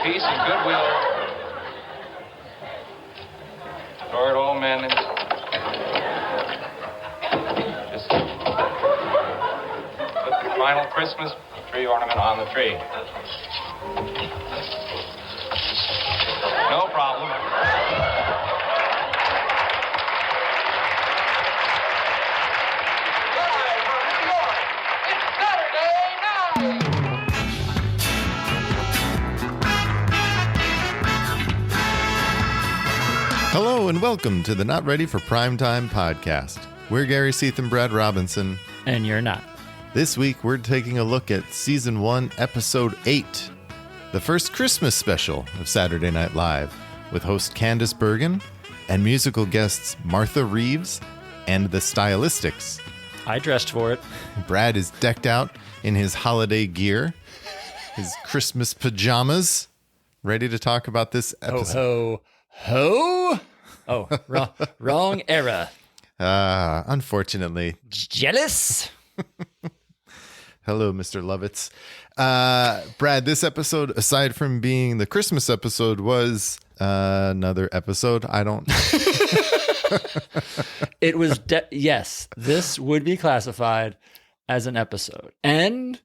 peace and goodwill toward all men. Just put the final Christmas tree ornament on the tree. No problem. Hello and welcome to the Not Ready for Primetime podcast. We're Gary Seath and Brad Robinson. And you're not. This week we're taking a look at Season 1, Episode 8, the first Christmas special of Saturday Night Live, with host Candice Bergen and musical guests Martha Reeves and the Stylistics. I dressed for it. Brad is decked out in his holiday gear, his Christmas pajamas, ready to talk about this episode. Ho! Oh, wrong era. Unfortunately. Jealous? Hello, Mr. Lovitz. Brad, this episode, aside from being the Christmas episode, was another episode. I don't... It was, yes, this would be classified as an episode. And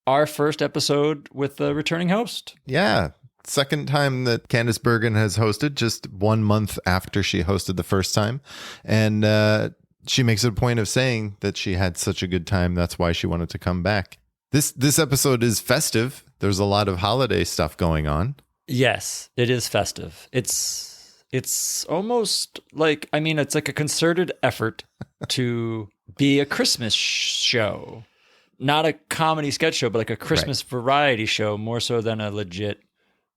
our first episode with the returning host. Yeah. Second time that Candice Bergen has hosted, just 1 month after she hosted the first time. And she makes it a point of saying that she had such a good time. That's why she wanted to come back. This episode is festive. There's a lot of holiday stuff going on. Yes, it is festive. It's almost like, I mean, it's like a concerted effort to be a Christmas show. Not a comedy sketch show, but like a Christmas variety show, more so than a legit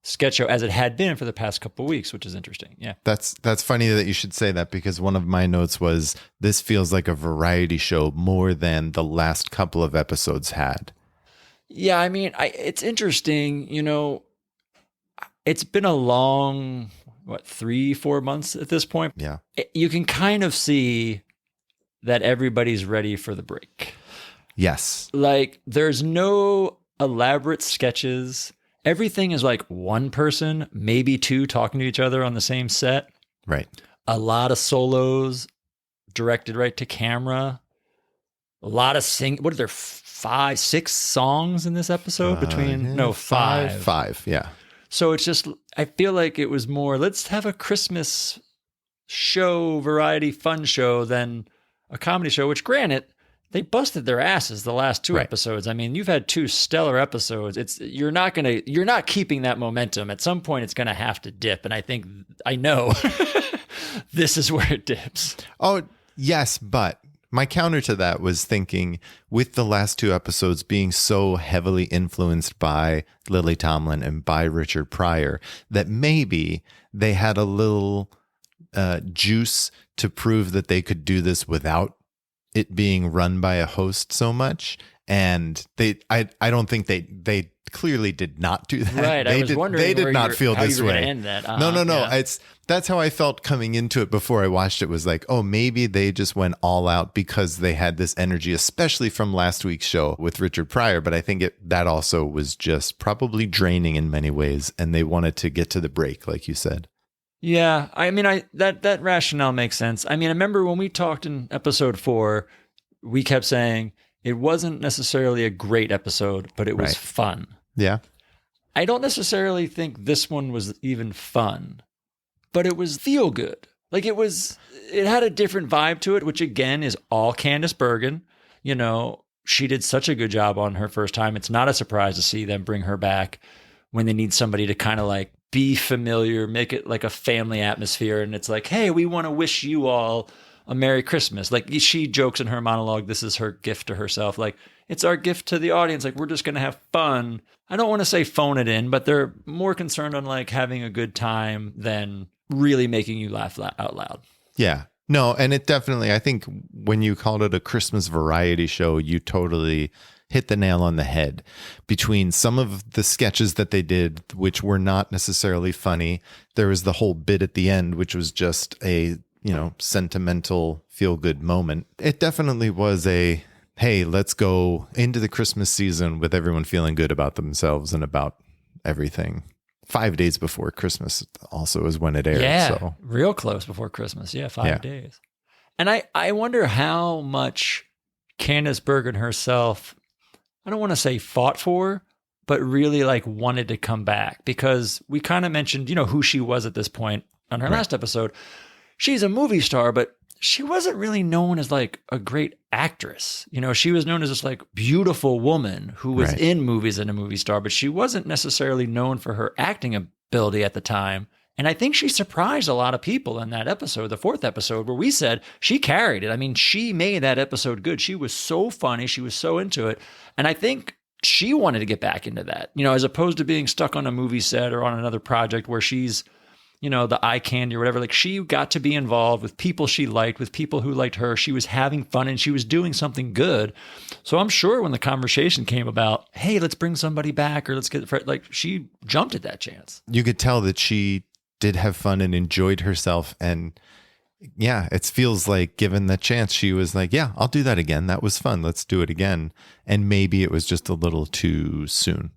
sketch show, as it had been for the past couple of weeks, which is interesting. Yeah. That's funny that you should say that, because one of my notes was this feels like a variety show more than the last couple of episodes had. Yeah, I mean, it's interesting, you know, it's been a long, 3-4 months at this point? Yeah. You can kind of see that everybody's ready for the break. Yes. Like, there's no elaborate sketches. Everything is like one person, maybe two, talking to each other on the same set. Right. A lot of solos directed right to camera. A lot of what are there, 5, 6 songs in this episode? Five. 5, yeah. So it's just, I feel like it was more, let's have a Christmas show, variety, fun show than a comedy show, which granted, they busted their asses the last 2 episodes. I mean, you've had 2 stellar episodes. You're not keeping that momentum. At some point, it's going to have to dip. And I know this is where it dips. Oh, yes. But my counter to that was thinking, with the last 2 episodes being so heavily influenced by Lily Tomlin and by Richard Pryor, that maybe they had a little juice to prove that they could do this without it being run by a host so much. And I don't think they clearly did not do that. Right. I was wondering they did not feel this way. End that. No. Yeah. That's how I felt coming into it before I watched it, was like, oh, maybe they just went all out because they had this energy, especially from last week's show with Richard Pryor. But I think that also was just probably draining in many ways. And they wanted to get to the break, like you said. Yeah, I mean, that rationale makes sense. I mean, I remember when we talked in episode 4, we kept saying it wasn't necessarily a great episode, but it was fun. Yeah. I don't necessarily think this one was even fun, but it was feel good. Like it had a different vibe to it, which again is all Candice Bergen. You know, she did such a good job on her first time. It's not a surprise to see them bring her back when they need somebody to kind of like be familiar, make it like a family atmosphere. And it's like, hey, we want to wish you all a Merry Christmas. Like she jokes in her monologue, this is her gift to herself. Like it's our gift to the audience. Like we're just going to have fun. I don't want to say phone it in, but they're more concerned on like having a good time than really making you laugh out loud. Yeah. No, and it definitely, I think when you called it a Christmas variety show, you totally hit the nail on the head. Between some of the sketches that they did, which were not necessarily funny, there was the whole bit at the end, which was just a, sentimental feel-good moment. It definitely was a, hey, let's go into the Christmas season with everyone feeling good about themselves and about everything. 5 days before Christmas also is when it aired. Yeah, So real close before Christmas. Yeah, 5 days. And I wonder how much Candice Bergen herself, I don't want to say fought for, but really like wanted to come back, because we kind of mentioned, who she was at this point on her last episode. She's a movie star, but she wasn't really known as like a great actress. She was known as this like beautiful woman who was in movies and a movie star, but she wasn't necessarily known for her acting ability at the time. And I think she surprised a lot of people in that episode, the 4th episode, where we said she carried it. I mean, she made that episode good. She was so funny. She was so into it. And I think she wanted to get back into that, as opposed to being stuck on a movie set or on another project where she's, the eye candy or whatever. Like, she got to be involved with people she liked, with people who liked her. She was having fun and she was doing something good. So I'm sure when the conversation came about, hey, let's bring somebody back, or let's get, like, she jumped at that chance. you could tell that she did have fun and enjoyed herself. And yeah, it feels like given the chance, she was like, yeah, I'll do that again. That was fun. Let's do it again. And maybe it was just a little too soon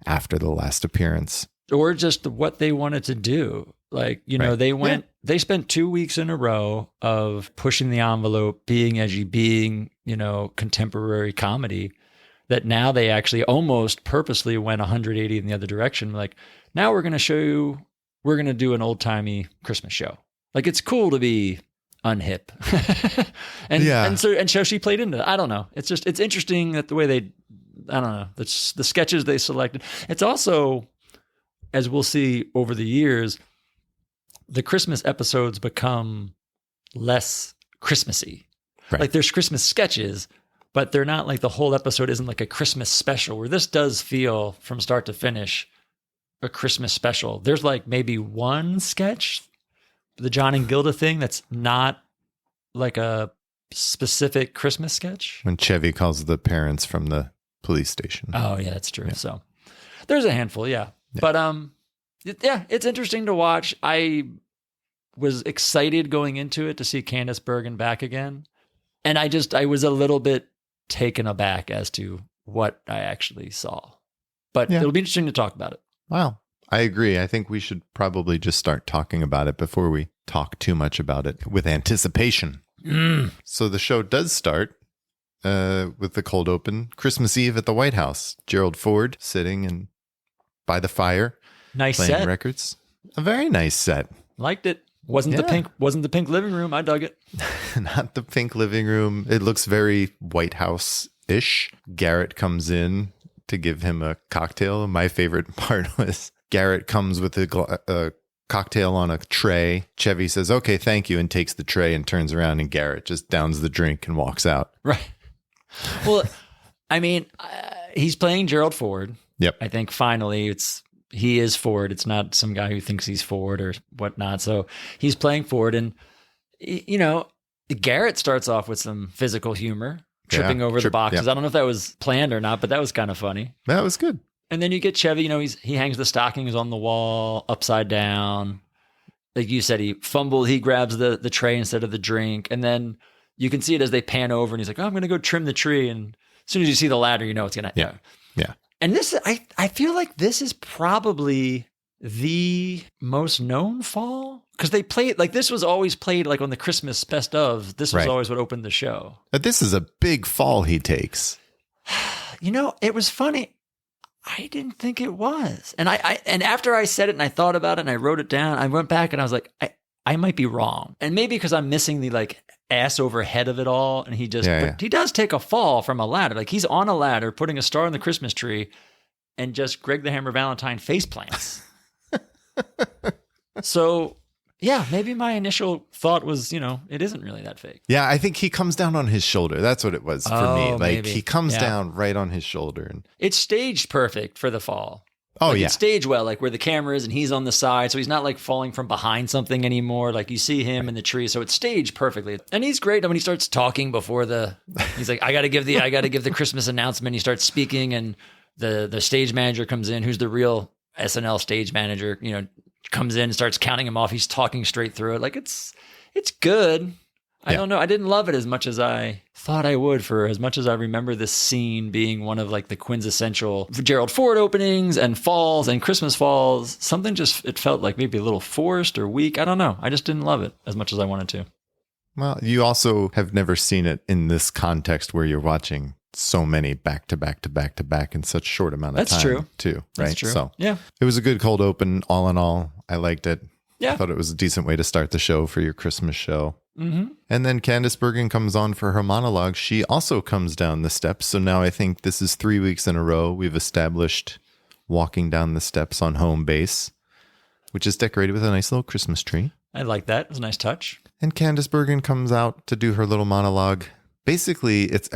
after the last appearance. Or just what they wanted to do. Like, they spent 2 weeks in a row of pushing the envelope, being edgy, being, contemporary comedy, that now they actually almost purposely went 180 in the other direction. Like, now we're going to show you, we're going to do an old timey Christmas show. Like, it's cool to be unhip. and so she played into it. I don't know. It's interesting that the way I don't know, the sketches they selected. It's also, as we'll see over the years, the Christmas episodes become less Christmassy. Right. Like, there's Christmas sketches, but they're not like, the whole episode isn't like a Christmas special, where this does feel from start to finish a Christmas special. There's like maybe one sketch, the John and Gilda thing, that's not like a specific Christmas sketch. When Chevy calls the parents from the police station. Oh yeah, that's true. Yeah. So there's a handful. Yeah. But, it's interesting to watch. I was excited going into it to see Candice Bergen back again. And I was a little bit taken aback as to what I actually saw. But it'll be interesting to talk about it. Wow. I agree. I think we should probably just start talking about it before we talk too much about it with anticipation. So the show does start with the cold open. Christmas Eve at the White House. Gerald Ford sitting by the fire. Nice playing set. records. A very nice set. Liked it. Wasn't the pink living room. I dug it. Not the pink living room. It looks very White House-ish. Garrett comes in to give him a cocktail. My favorite part was Garrett comes with a cocktail on a tray. Chevy says, okay, thank you, and takes the tray and turns around, and Garrett just downs the drink and walks out. Right. Well, I mean, he's playing Gerald Ford. Yep. I think finally he is Ford. It's not some guy who thinks he's Ford or whatnot. So he's playing Ford, and Garrett starts off with some physical humor, tripping over the boxes. I don't know if that was planned or not, but that was kind of funny. That was good. And then you get Chevy, he hangs the stockings on the wall upside down. Like you said, he grabs the tray instead of the drink. And then you can see it as they pan over, and he's like, oh, I'm going to go trim the tree. And as soon as you see the ladder, it's going to. Yeah. And this, I feel like this is probably the most known fall, because they play it like this was always played like on the Christmas best of. This was always what opened the show. But this is a big fall he takes. It was funny. I didn't think it was. And and after I said it and I thought about it and I wrote it down, I went back and I was like, I might be wrong. And maybe because I'm missing the like ass over head of it all. And he does take a fall from a ladder. Like, he's on a ladder putting a star on the Christmas tree, and just Greg the Hammer Valentine face plants. So yeah, maybe my initial thought was, it isn't really that fake. Yeah, I think he comes down on his shoulder. That's what it was for me. Like, maybe. he comes down right on his shoulder. And it's staged perfect for the fall. Oh, like, yeah. It's staged well, like where the camera is and he's on the side. So he's not like falling from behind something anymore. Like, you see him in the tree. So it's staged perfectly. And he's great. And when he starts talking before he's like, I got to give the Christmas announcement. He starts speaking, and the stage manager comes in, who's the real SNL stage manager, comes in and starts counting him off. He's talking straight through it. Like, it's good. I don't know. I didn't love it as much as I thought I would, for as much as I remember this scene being one of like the quintessential Gerald Ford openings and falls and Christmas falls. Something just, it felt like maybe a little forced or weak. I don't know. I just didn't love it as much as I wanted to. Well, you also have never seen it in this context where you're watching so many back to back to back to back in such short amount of That's time. true. Too, right? That's true. So yeah, it was a good cold open. All in all, I liked it. Yeah. I thought it was a decent way to start the show for your Christmas show. Mm-hmm. And then Candice Bergen comes on for her monologue. She also comes down the steps. So now I think this is 3 weeks in a row we've established walking down the steps on home base, which is decorated with a nice little Christmas tree. I like that. It was a nice touch. And Candice Bergen comes out to do her little monologue. Basically, it's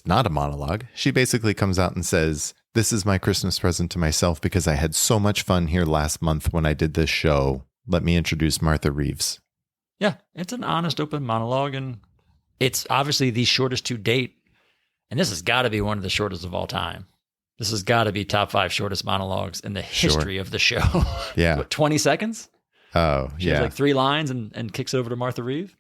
not a monologue. She basically comes out and says, "This is my Christmas present to myself because I had so much fun here last month when I did this show. Let me introduce Martha Reeves." Yeah, it's an honest, open monologue, and it's obviously the shortest to date. And this has got to be one of the shortest of all time. This has got to be top 5 shortest monologues in the history of the show. Yeah. What, 20 seconds? Oh, She has yeah. like 3 lines and kicks it over to Martha Reeves.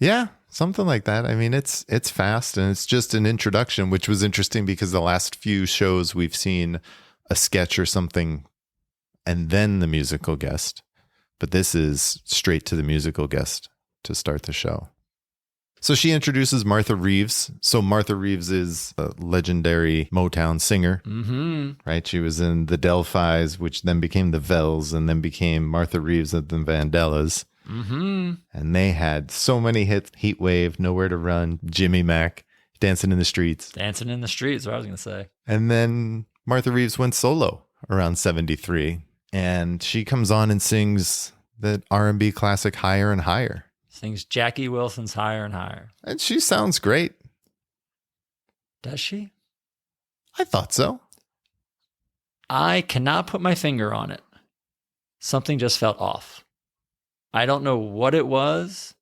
Yeah, something like that. I mean, it's fast and it's just an introduction, which was interesting because the last few shows we've seen a sketch or something and then the musical guest. But this is straight to the musical guest to start the show. So she introduces Martha Reeves. So Martha Reeves is a legendary Motown singer, right? She was in the Delphis, which then became the Vells, and then became Martha Reeves and the Vandellas. And they had so many hits: Heat Wave, Nowhere to Run, Jimmy Mac, Dancing in the Streets. Dancing in the Streets, what I was going to say. And then Martha Reeves went solo around 73. And she comes on and sings the R&B classic Higher and Higher. Sings Jackie Wilson's Higher and Higher. And she sounds great. Does she? I thought so. I cannot put my finger on it. Something just felt off. I don't know what it was.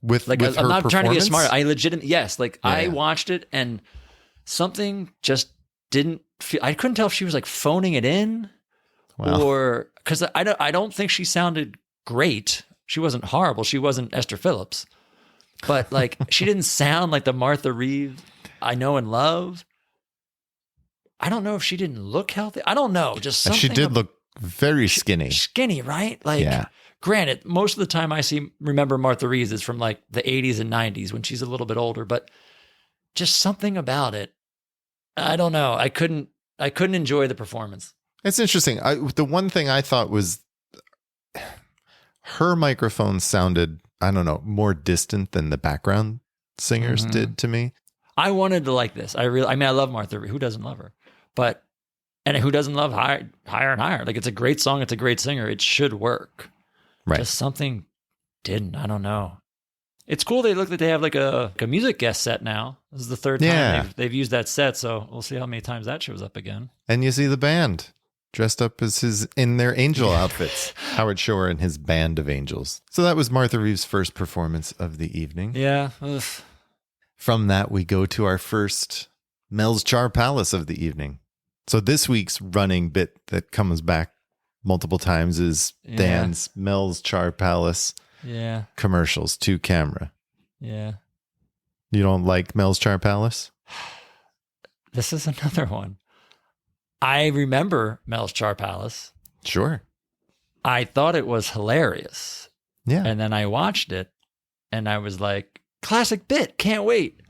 With Like, with I'm her not trying to be performance? smart. I legitimately, yes. Like, Yeah. I watched it and something just didn't feel, I couldn't tell if she was like phoning it in. Wow. Or because I don't think she sounded great. She wasn't horrible. She wasn't Esther Phillips, but like she didn't sound like the Martha Reeves I know and love. I don't know if she didn't look healthy. I don't know. Just something. She did look very skinny. Skinny, right? Like, Yeah. Granted, most of the time I remember Martha Reeves is from like the 80s and 90s when she's a little bit older, but just something about it. I don't know. I couldn't enjoy the performance. It's interesting. The one thing I thought was her microphone sounded, I don't know, more distant than the background singers did to me. I wanted to like this. I love Martha. Who doesn't love her? And who doesn't love Higher and Higher? Like, it's a great song. It's a great singer. It should work. Right. Just something didn't. I don't know. It's cool. They look like they have like a music guest set now. This is the 3rd time they've used that set. So we'll see how many times that shows up again. And you see the band dressed up as in their angel outfits. Howard Shore and his band of angels. So that was Martha Reeves' first performance of the evening. Yeah. Ugh. From that, we go to our first Mel's Char Palace of the evening. So this week's running bit that comes back multiple times is Dan's Mel's Char Palace commercials to camera. Yeah. You don't like Mel's Char Palace? This is another one. I remember Mel's Char Palace. Sure. I thought it was hilarious. Yeah. And then I watched it and I was like, classic bit, can't wait.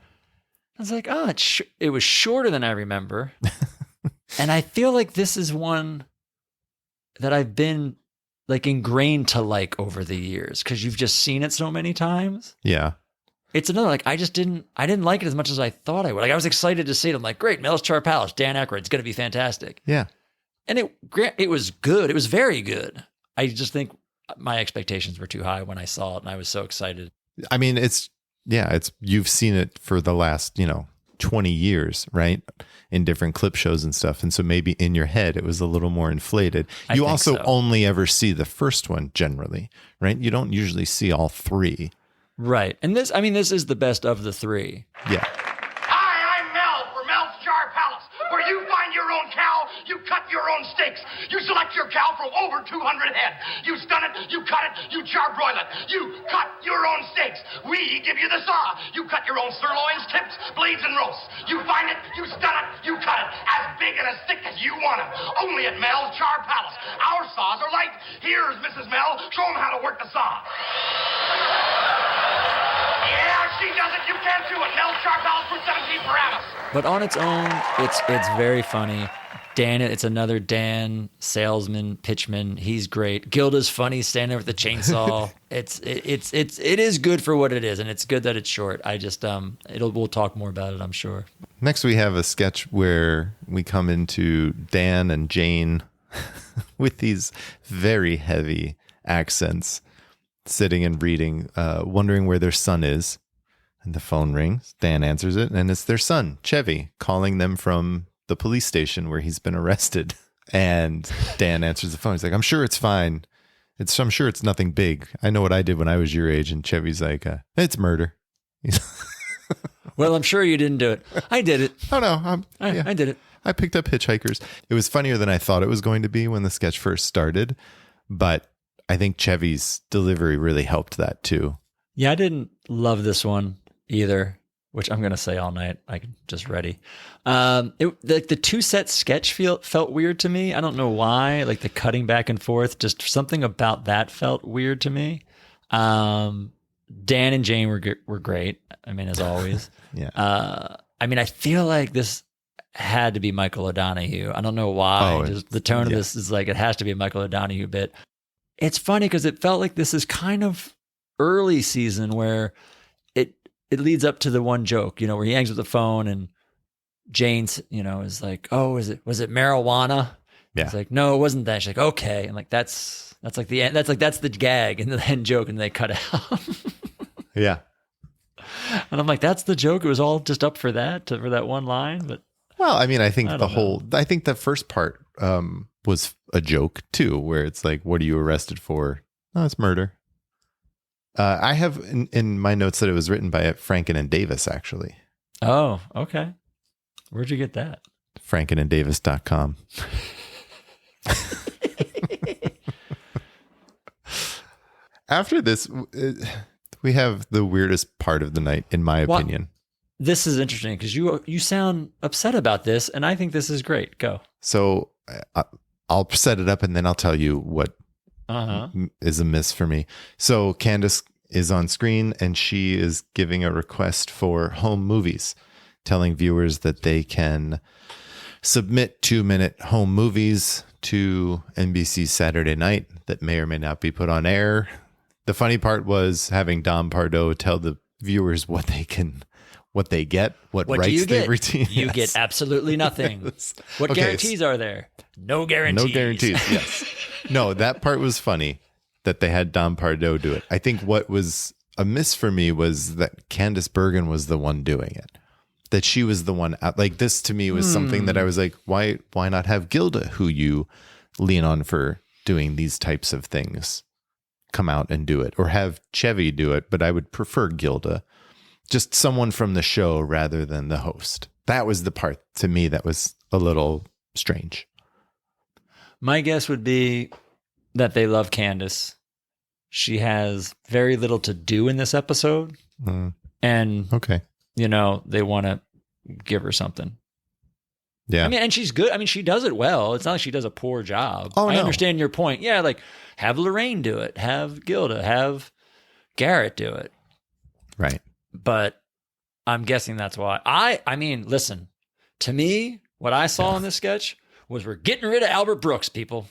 I was like, oh, it was shorter than I remember. And I feel like this is one that I've been like ingrained to like over the years because you've just seen it so many times. Yeah. It's another, like, I didn't like it as much as I thought I would. Like, I was excited to see it. I'm like, great, Mel's Char Palace, Dan Aykroyd, it's going to be fantastic. Yeah. And it was good. It was very good. I just think my expectations were too high when I saw it and I was so excited. I mean, you've seen it for the last, 20 years, right? In different clip shows and stuff. And so maybe in your head, it was a little more inflated. You also only ever see the first one generally, right? You don't usually see all 3. Right. And this is the best of the 3. Yeah. Hi, I'm Mel for Mel's Char Palace, where you find your own cow, you cut your own steaks. You select your cow from over 200 head. You stun it, you cut it, you charbroil it. You cut your own steaks. We give you the saw. You cut your own sirloins, tips, blades, and roasts. You find it, you stun it, you cut it. As big and as thick as you want it. Only at Mel's Char Palace. Our saws are light. Here's Mrs. Mel. Show them how to work the saw. Yeah, she does it. You can't do it. Mel's Char Palace for 17 per ounce. But on its own, it's very funny. Dan, it's another Dan salesman, pitchman. He's great. Gilda's funny, standing there with the chainsaw. It is good for what it is, and it's good that it's short. I just we'll talk more about it, I'm sure. Next, we have a sketch where we come into Dan and Jane with these very heavy accents, sitting and reading, wondering where their son is. And the phone rings. Dan answers it, and it's their son, Chevy, calling them from the police station where he's been arrested. And Dan answers the phone. He's like, I'm sure it's fine. I'm sure it's nothing big. I know what I did when I was your age. And Chevy's like, it's murder. Well, I'm sure you didn't do it. I did it. Oh, no. I did it. I picked up hitchhikers. It was funnier than I thought it was going to be when the sketch first started. But I think Chevy's delivery really helped that too. Yeah, I didn't love this one either, which I'm going to say all night. I'm just ready. The two-set sketch felt weird to me. I don't know why. Like the cutting back and forth, just something about that felt weird to me. Dan and Jane were great. I mean, as always. Yeah. I feel like this had to be Michael O'Donoghue. I don't know why. Just the tone of this is like it has to be a Michael O'Donoghue bit. It's funny because it felt like this is kind of early season where it leads up to the one joke, where he hangs with the phone and Jane's, is like, oh, was it marijuana? Yeah. It's like, no, it wasn't that. She's like, okay. And like, that's like the end. That's the gag and the end joke. And they cut it out. Yeah. And I'm like, that's the joke. It was all just up for that one line. But well, I think I think the first part was a joke too, where it's like, what are you arrested for? Oh, it's murder. I have in my notes that it was written by Franken and Davis, actually. Oh, okay. Where'd you get that? FrankenandDavis.com. After this, we have the weirdest part of the night, in my opinion. This is interesting because you sound upset about this, and I think this is great. Go. So I'll set it up, and then I'll tell you what is a miss for me. So Candice is on screen, and she is giving a request for home movies, telling viewers that they can submit 2-minute home movies to NBC Saturday Night that may or may not be put on air. The funny part was having Dom Pardo tell the viewers what they get, what rights they retain. You get absolutely nothing. Yes. What guarantees are there? No guarantees. No guarantees, yes. No, that part was funny that they had Dom Pardo do it. I think what was a miss for me was that Candice Bergen was the one doing it. That she was the one out. Like this to me was something that I was like, why not have Gilda, who you lean on for doing these types of things, come out and do it, or have Chevy do it? But I would prefer Gilda, just someone from the show rather than the host. That was the part to me that was a little strange. My guess would be that they love Candice. She has very little to do in this episode. And okay. They want to give her something. Yeah. And she's good. She does it well. It's not like she does a poor job. Oh, I understand your point. Yeah, like have Lorraine do it. Have Gilda. Have Garrett do it. Right. But I'm guessing that's why. Listen, to me, what I saw in this sketch was we're getting rid of Albert Brooks, people.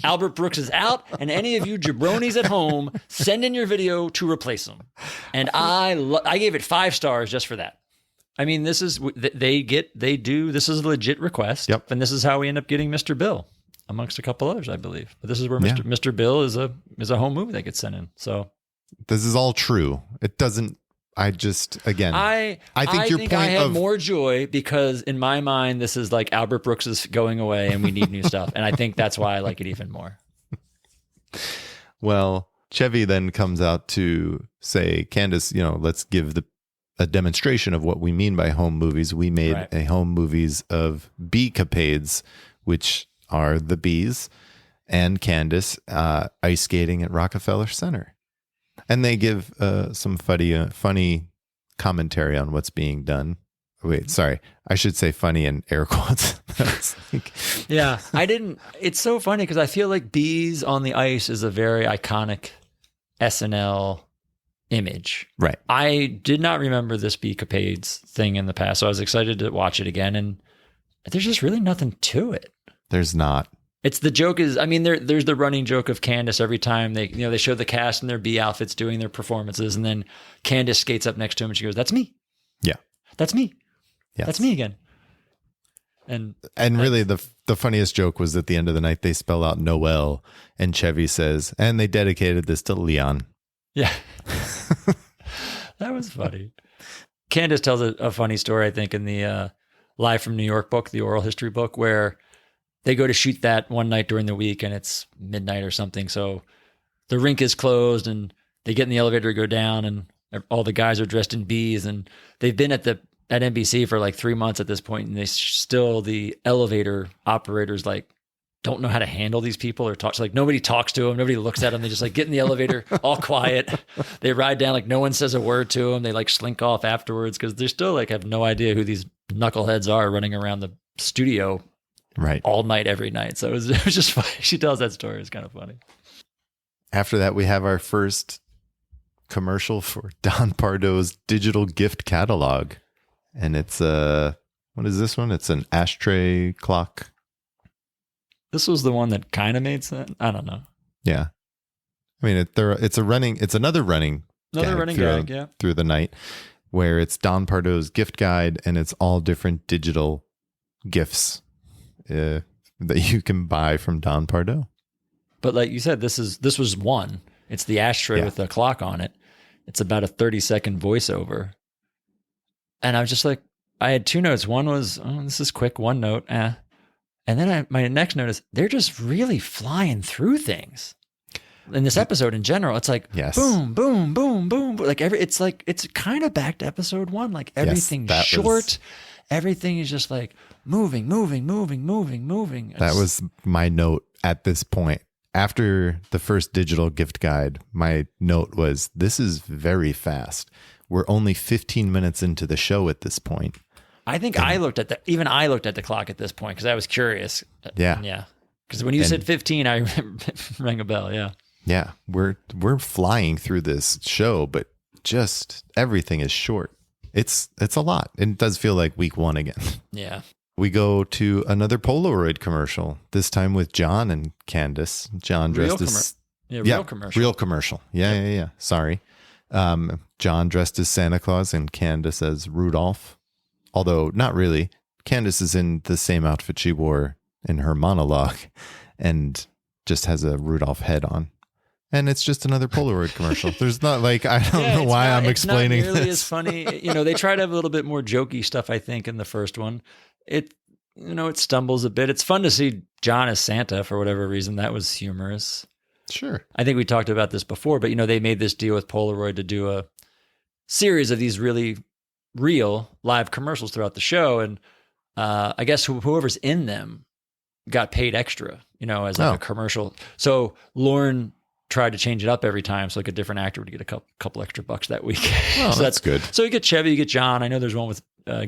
Albert Brooks is out, and any of you jabronis at home, send in your video to replace him. And I gave it 5 stars just for that. This is this is a legit request. Yep. And this is how we end up getting Mr. Bill, amongst a couple others, I believe. But this is where Mr. Bill is a home movie that gets sent in. So this is all true. It doesn't. I think your point I had more joy because in my mind, this is like Albert Brooks is going away and we need new stuff. And I think that's why I like it even more. Well, Chevy then comes out to say, Candice, let's give a demonstration of what we mean by home movies. We made a home movies of B-capades which are the bees and Candice ice skating at Rockefeller Center. And they give some funny commentary on what's being done. Wait, sorry. I should say funny in air quotes. Yeah, it's so funny because I feel like bees on the ice is a very iconic SNL image. Right. I did not remember this Bee Capades thing in the past, so I was excited to watch it again, and there's just really nothing to it. There's not. It's the joke is, I mean, there's the running joke of Candice every time they show the cast in their bee outfits doing their performances, and then Candice skates up next to him and she goes, "That's me. Yeah. That's me. Yes. That's me again." And really the funniest joke was at the end of the night, they spell out Noel and Chevy says, and they dedicated this to Leon. Yeah. That was funny. Candice tells a funny story, I think, in the Live from New York book, the oral history book, where they go to shoot that one night during the week and it's midnight or something. So the rink is closed and they get in the elevator to go down and all the guys are dressed in bees and they've been at NBC for like 3 months at this point, and the elevator operators like don't know how to handle these people or talk. So like nobody talks to them, nobody looks at them. They just like get in the elevator, all quiet. They ride down, like no one says a word to them. They like slink off afterwards because they still like have no idea who these knuckleheads are running around the studio right all night every night. So it was just funny. She tells that story. It's kind of funny. After that, we have our first commercial for Don Pardo's digital gift catalog. And it's what is this one? It's an ashtray clock. This was the one that kind of made sense. I don't know. Yeah. I mean, it's another running gag, yeah. Through the night, where it's Don Pardo's gift guide and it's all different digital gifts that you can buy from Don Pardo. But like you said, this was one. It's the ashtray with the clock on it. It's about a 30-second voiceover. And I was just like, I had two notes. One was, oh, this is quick, one note. And then my next note is, they're just really flying through things. In this episode in general, it's like, yes. boom, boom, boom, boom. Like it's kind of back to episode one. Like everything's short. Everything is just like moving. That was my note at this point. After the first digital gift guide, my note was, this is very fast. We're only 15 minutes into the show at this point. I think I looked at the clock at this point because I was curious. Yeah. Yeah. Because when you said 15, I rang a bell. Yeah. Yeah. We're flying through this show, but just everything is short. It's a lot. It does feel like week one again. Yeah. We go to another Polaroid commercial, this time with John and Candice. John dressed as... real commercial. Real commercial. Yeah. Sorry. John dressed as Santa Claus and Candice as Rudolph. Although not really. Candice is in the same outfit she wore in her monologue and just has a Rudolph head on. And it's just another Polaroid commercial. There's not like, I don't know why I'm explaining it's not nearly this. as funny. They try to have a little bit more jokey stuff, I think, in the first one. It stumbles a bit. It's fun to see John as Santa for whatever reason. That was humorous. Sure. I think we talked about this before, but they made this deal with Polaroid to do a series of these really real live commercials throughout the show. And I guess whoever's in them got paid extra, as like a commercial. So Lauren tried to change it up every time. So like a different actor would get a couple extra bucks that week. Oh, so that's good. So you get Chevy, you get John. I know there's one with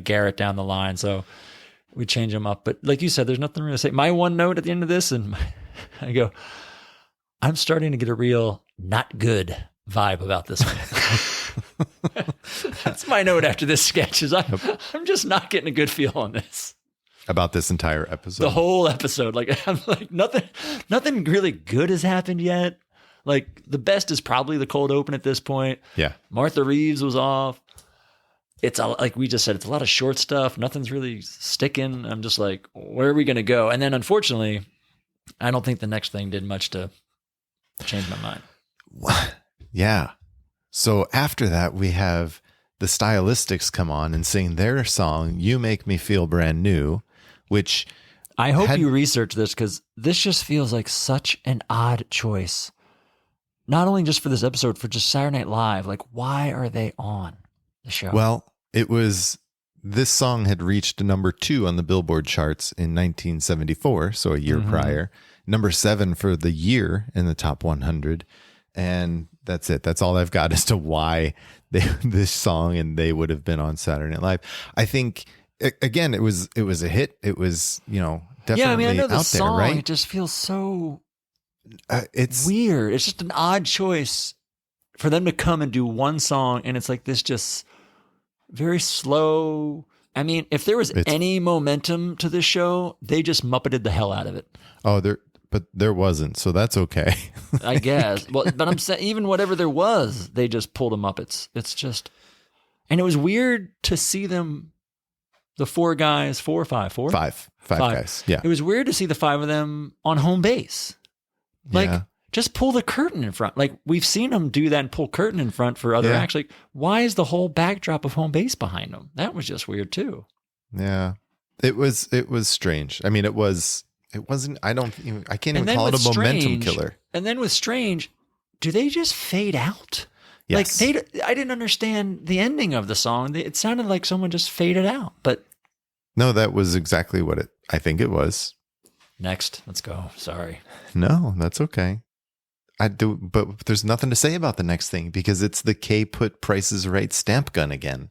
Garrett down the line. So we change them up. But like you said, there's nothing really to say. My one note at the end of this, and I go, I'm starting to get a real not good vibe about this one. That's my note after this sketch is I'm just not getting a good feel on this. About this entire episode. The whole episode. Like I'm like nothing really good has happened yet. Like the best is probably the cold open at this point. Yeah. Martha Reeves was off. It's like we just said, it's a lot of short stuff. Nothing's really sticking. I'm just like, where are we going to go? And then unfortunately, I don't think the next thing did much to change my mind. Yeah. So after that, we have the Stylistics come on and sing their song, You Make Me Feel Brand New, which I hope you research this because this just feels like such an odd choice. Not only just for this episode, for just Saturday Night Live. Like, why are they on the show? Well, it was this song had reached number 2 on the Billboard charts in 1974, so a year prior. Number 7 for the year in the top 100. And that's it. That's all I've got as to why this song and they would have been on Saturday Night Live. I think, again, it was a hit. It was, definitely Yeah, I mean, I know the out song, there, right? it just feels so It's weird. It's just an odd choice for them to come and do one song, and it's like this just very slow. I mean, if there was any momentum to this show, they just Muppeted the hell out of it. but there wasn't, so that's okay. I guess. Well, but I'm saying even whatever there was, they just pulled a Muppets. It's just, and it was weird to see them, the 4 guys, 4 or 5, 4? 5 guys. Yeah. It was weird to see the 5 of them on home base. Like, just pull the curtain in front. Like, we've seen them do that and pull curtain in front for other acts. Like, why is the whole backdrop of home base behind them? That was just weird too. Yeah. It was strange. I mean, it wasn't, I can't even call it a momentum killer. And then with Strange, do they just fade out? Yes. Like, I didn't understand the ending of the song. It sounded like someone just faded out, but. No, that was exactly what I think it was. Next, let's go. Sorry. No, that's okay. But there's nothing to say about the next thing because it's the K put Prices Right stamp gun again.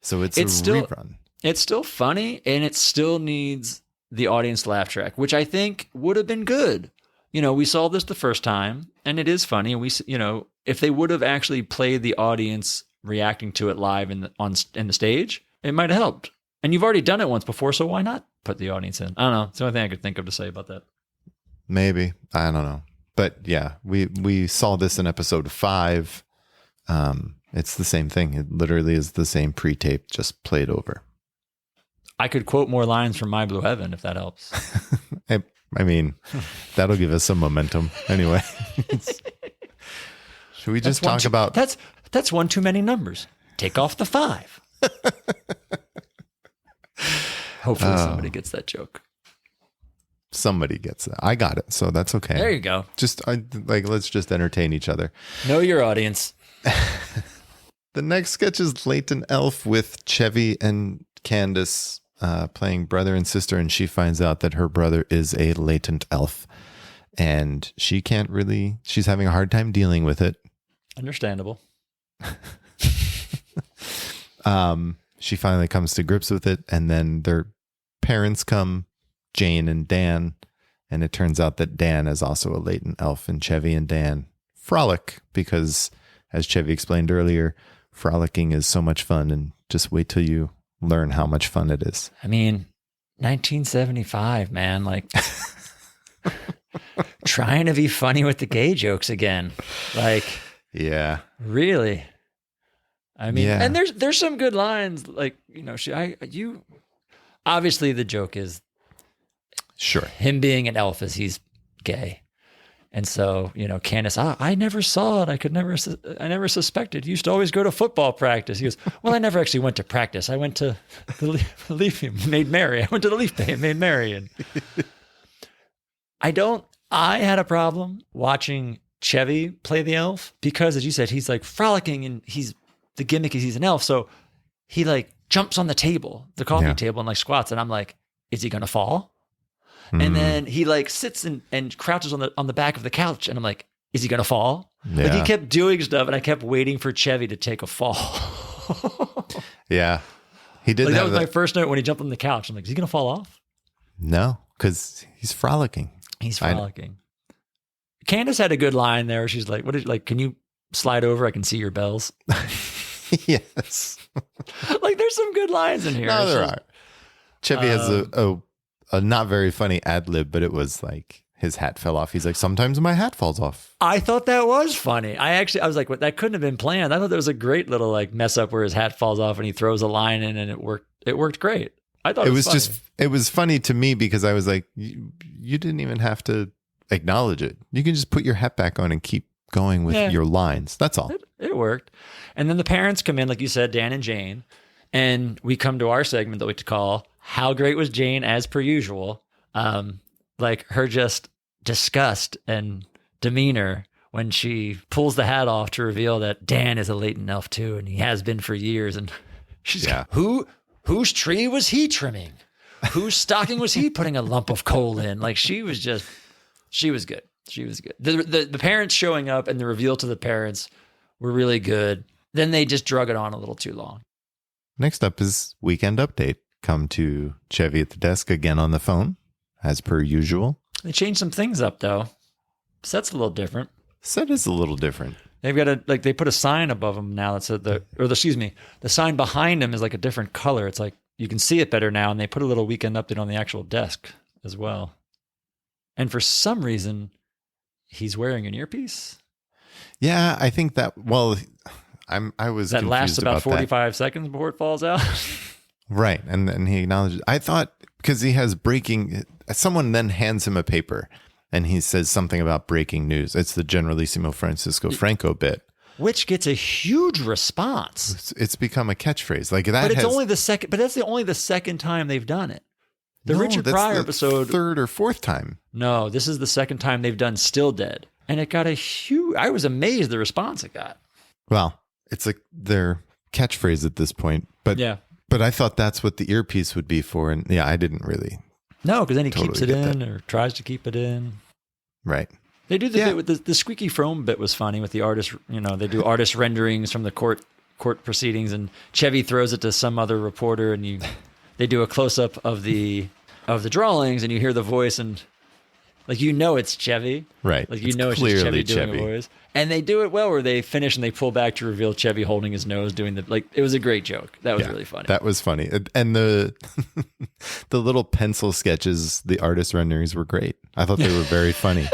So it's a still, rerun. It's still funny and it still needs the audience laugh track, which I think would have been good. We saw this the first time and it is funny. And if they would have actually played the audience reacting to it live in the stage, it might have helped. And you've already done it once before, so why not put the audience in? I don't know. It's the only thing I could think of to say about that. Maybe. I don't know. But yeah, we saw this in episode 5. It's the same thing. It literally is the same pre-tape, just played over. I could quote more lines from My Blue Heaven if that helps. I mean, that'll give us some momentum. Anyway, should we just talk about... That's one too many numbers. Take off the 5. Hopefully somebody gets that joke. Somebody gets that. I got it, so that's okay. There you go. Let's just entertain each other. Know your audience. The next sketch is Leighton Elf with Chevy and Candice playing brother and sister, and she finds out that her brother is a latent elf, and she's having a hard time dealing with it. Understandable. She finally comes to grips with it, and then their parents come, Jane and Dan, and it turns out that Dan is also a latent elf, and Chevy and Dan frolic because, as Chevy explained earlier, frolicking is so much fun, and just wait till you learn how much fun it is. I mean, 1975, man, like trying to be funny with the gay jokes again. Like, yeah, really. I mean, and there's some good lines, like, obviously the joke is sure him being an elf is he's gay. And so, Candice, I never saw it. I never suspected. You used to always go to football practice. He goes, well, I never actually went to practice. I went to the Leaf Made Merry. I went to the Leaf Bay, Made Merry. And I had a problem watching Chevy play the elf because, as you said, he's like frolicking and the gimmick is he's an elf. So he like jumps on the table, the coffee table, and like squats. And I'm like, is he going to fall? And then he like sits and crouches on the back of the couch. And I'm like, is he going to fall? Yeah. Like he kept doing stuff and I kept waiting for Chevy to take a fall. Yeah. He did. Like that was my first note when he jumped on the couch. I'm like, is he going to fall off? No, because he's frolicking. He's frolicking. Candice had a good line there. She's like, can you slide over? I can see your bells. Yes. Like there's some good lines in here. No, there are. Chevy has a not very funny ad lib, but it was like his hat fell off. He's like, sometimes my hat falls off. I thought that was funny. I was like, that couldn't have been planned. I thought there was a great little like mess up where his hat falls off and he throws a line in and it worked. It worked great. I thought it was funny. It was funny to me because I was like, you didn't even have to acknowledge it. You can just put your hat back on and keep going with your lines. That's all. It worked. And then the parents come in, like you said, Dan and Jane, and we come to our segment that we like to call How Great Was Jane as per usual. Like her just disgust and demeanor when she pulls the hat off to reveal that Dan is a latent elf too, and he has been for years. And she's like, who Whose tree was he trimming? Whose stocking was he putting a lump of coal in? Like, she was good. She was good. The parents showing up and the reveal to the parents were really good. Then they just drug it on a little too long. Next up is Weekend Update. Come to Chevy at the desk again on the phone, as per usual. They changed some things up, though. Set's a little different. Set is a little different. They've got they put a sign above them now that said the sign behind him is like a different color. It's like you can see it better now, and they put a little Weekend Update on the actual desk as well. And for some reason, he's wearing an earpiece. Yeah, I think that. Well, I was that confused lasts about 45 that. seconds before it falls out. Right, and he acknowledges. I thought because he has breaking. Someone then hands him a paper, and he says something about breaking news. It's the Generalissimo Francisco Franco bit, which gets a huge response. It's become a catchphrase like that. But it's only the second. But that's only the second time they've done it. The No, Richard that's Pryor the episode, third or fourth time. No, this is the second time they've done Still Dead, and it got a huge. I was amazed the response it got. Well, it's like their catchphrase at this point, but Yeah. But I thought that's what the earpiece would be for, and yeah, I didn't really. No, because then he Totally keeps it get in that. or tries to keep it in. Right. They do the Yeah. bit with the squeaky foam bit was funny with the artist. You know, they do artist renderings from the court proceedings, and Chevy throws it to some other reporter, and they do a close up of the drawings, and you hear the voice, and like it's Chevy, Right. Like it's It's just Chevy clearly doing Chevy. a voice, and they do it well where they finish and they pull back to reveal Chevy holding his nose, doing it was a great joke. That was Yeah, really funny. That was funny, and the the little pencil sketches, the artist renderings were great. I thought they were very funny.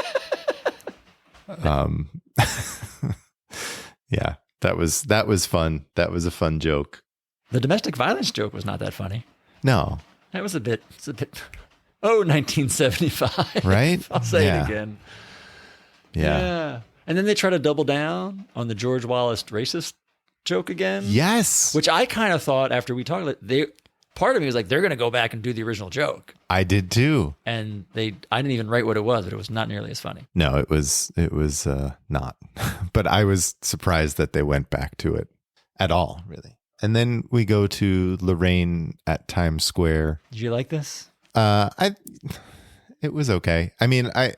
Yeah, that was fun. That was a fun joke. The domestic violence joke was not that funny. No, That was it's a bit. Oh, 1975. Right? I'll say Yeah. it again. yeah. And then they try to double down on the George Wallace racist joke again. Yes, Which I kind of thought after we talked, part of me was like, they're going to go back and do the original joke. I did too. And I didn't even write what it was, but it was not nearly as funny. No, it was not. But I was surprised that they went back to it at all, really. And then we go to Lorraine at Times Square. Did you like this? It was okay. I mean, I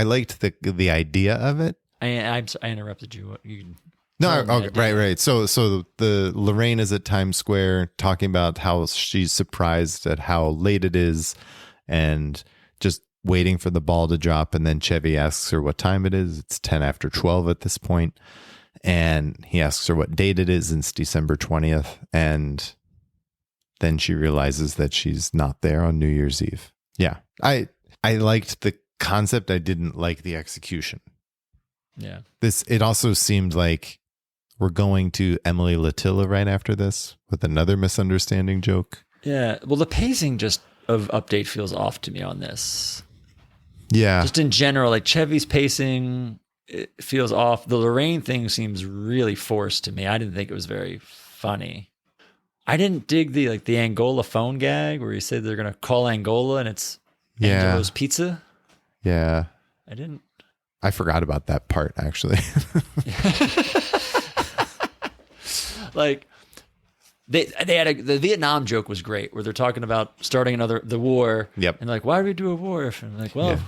liked the idea of it. I interrupted you. No, tell me okay, the idea. right. So the Lorraine is at Times Square talking about how she's surprised at how late it is and just waiting for the ball to drop. And then Chevy asks her what time it is. It's 10 after 12 at this point. And he asks her what date it is. And it's December 20th. And then she realizes that she's not there on New Year's Eve. Yeah. I liked the concept. I didn't like the execution. Yeah. It also seemed like we're going to Emily Latilla right after this with another misunderstanding joke. Yeah. Well, the pacing of Update feels off to me on this. Yeah. Just in general, like Chevy's pacing, it feels off. The Lorraine thing seems really forced to me. I didn't think it was very funny. I didn't dig the Angola phone gag where he said they're going to call Angola and it's Angelo's Pizza. Yeah. I didn't. I forgot about that part, actually. Like they had the Vietnam joke was great where they're talking about starting the war. Yep. And like, why do we do a war? And like, well,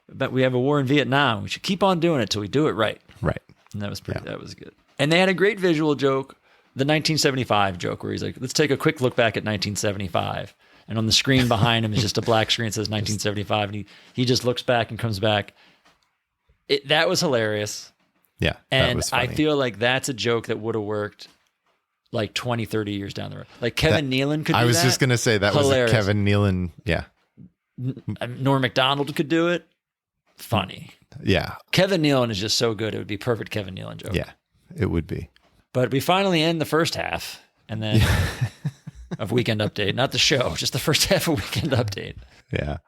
but we have a war in Vietnam. We should keep on doing it till we do it right. Right. And that was that was good. And they had a great visual joke, the 1975 joke where he's like, let's take a quick look back at 1975. And on the screen behind him is just a black screen that says 1975. And he just looks back and comes back. That was hilarious. Yeah. And that was funny. I feel like that's a joke that would have worked like 20, 30 years down the road. Like Kevin Nealon could do that. I was just going to say that Hilarious. was a Kevin Nealon. Yeah. Norm Macdonald could do it. Funny. Yeah. Kevin Nealon is just so good. It would be perfect Kevin Nealon joke. Yeah. It would be. But we finally end the first half and then of Weekend Update. Not the show, just the first half of Weekend Update. Yeah.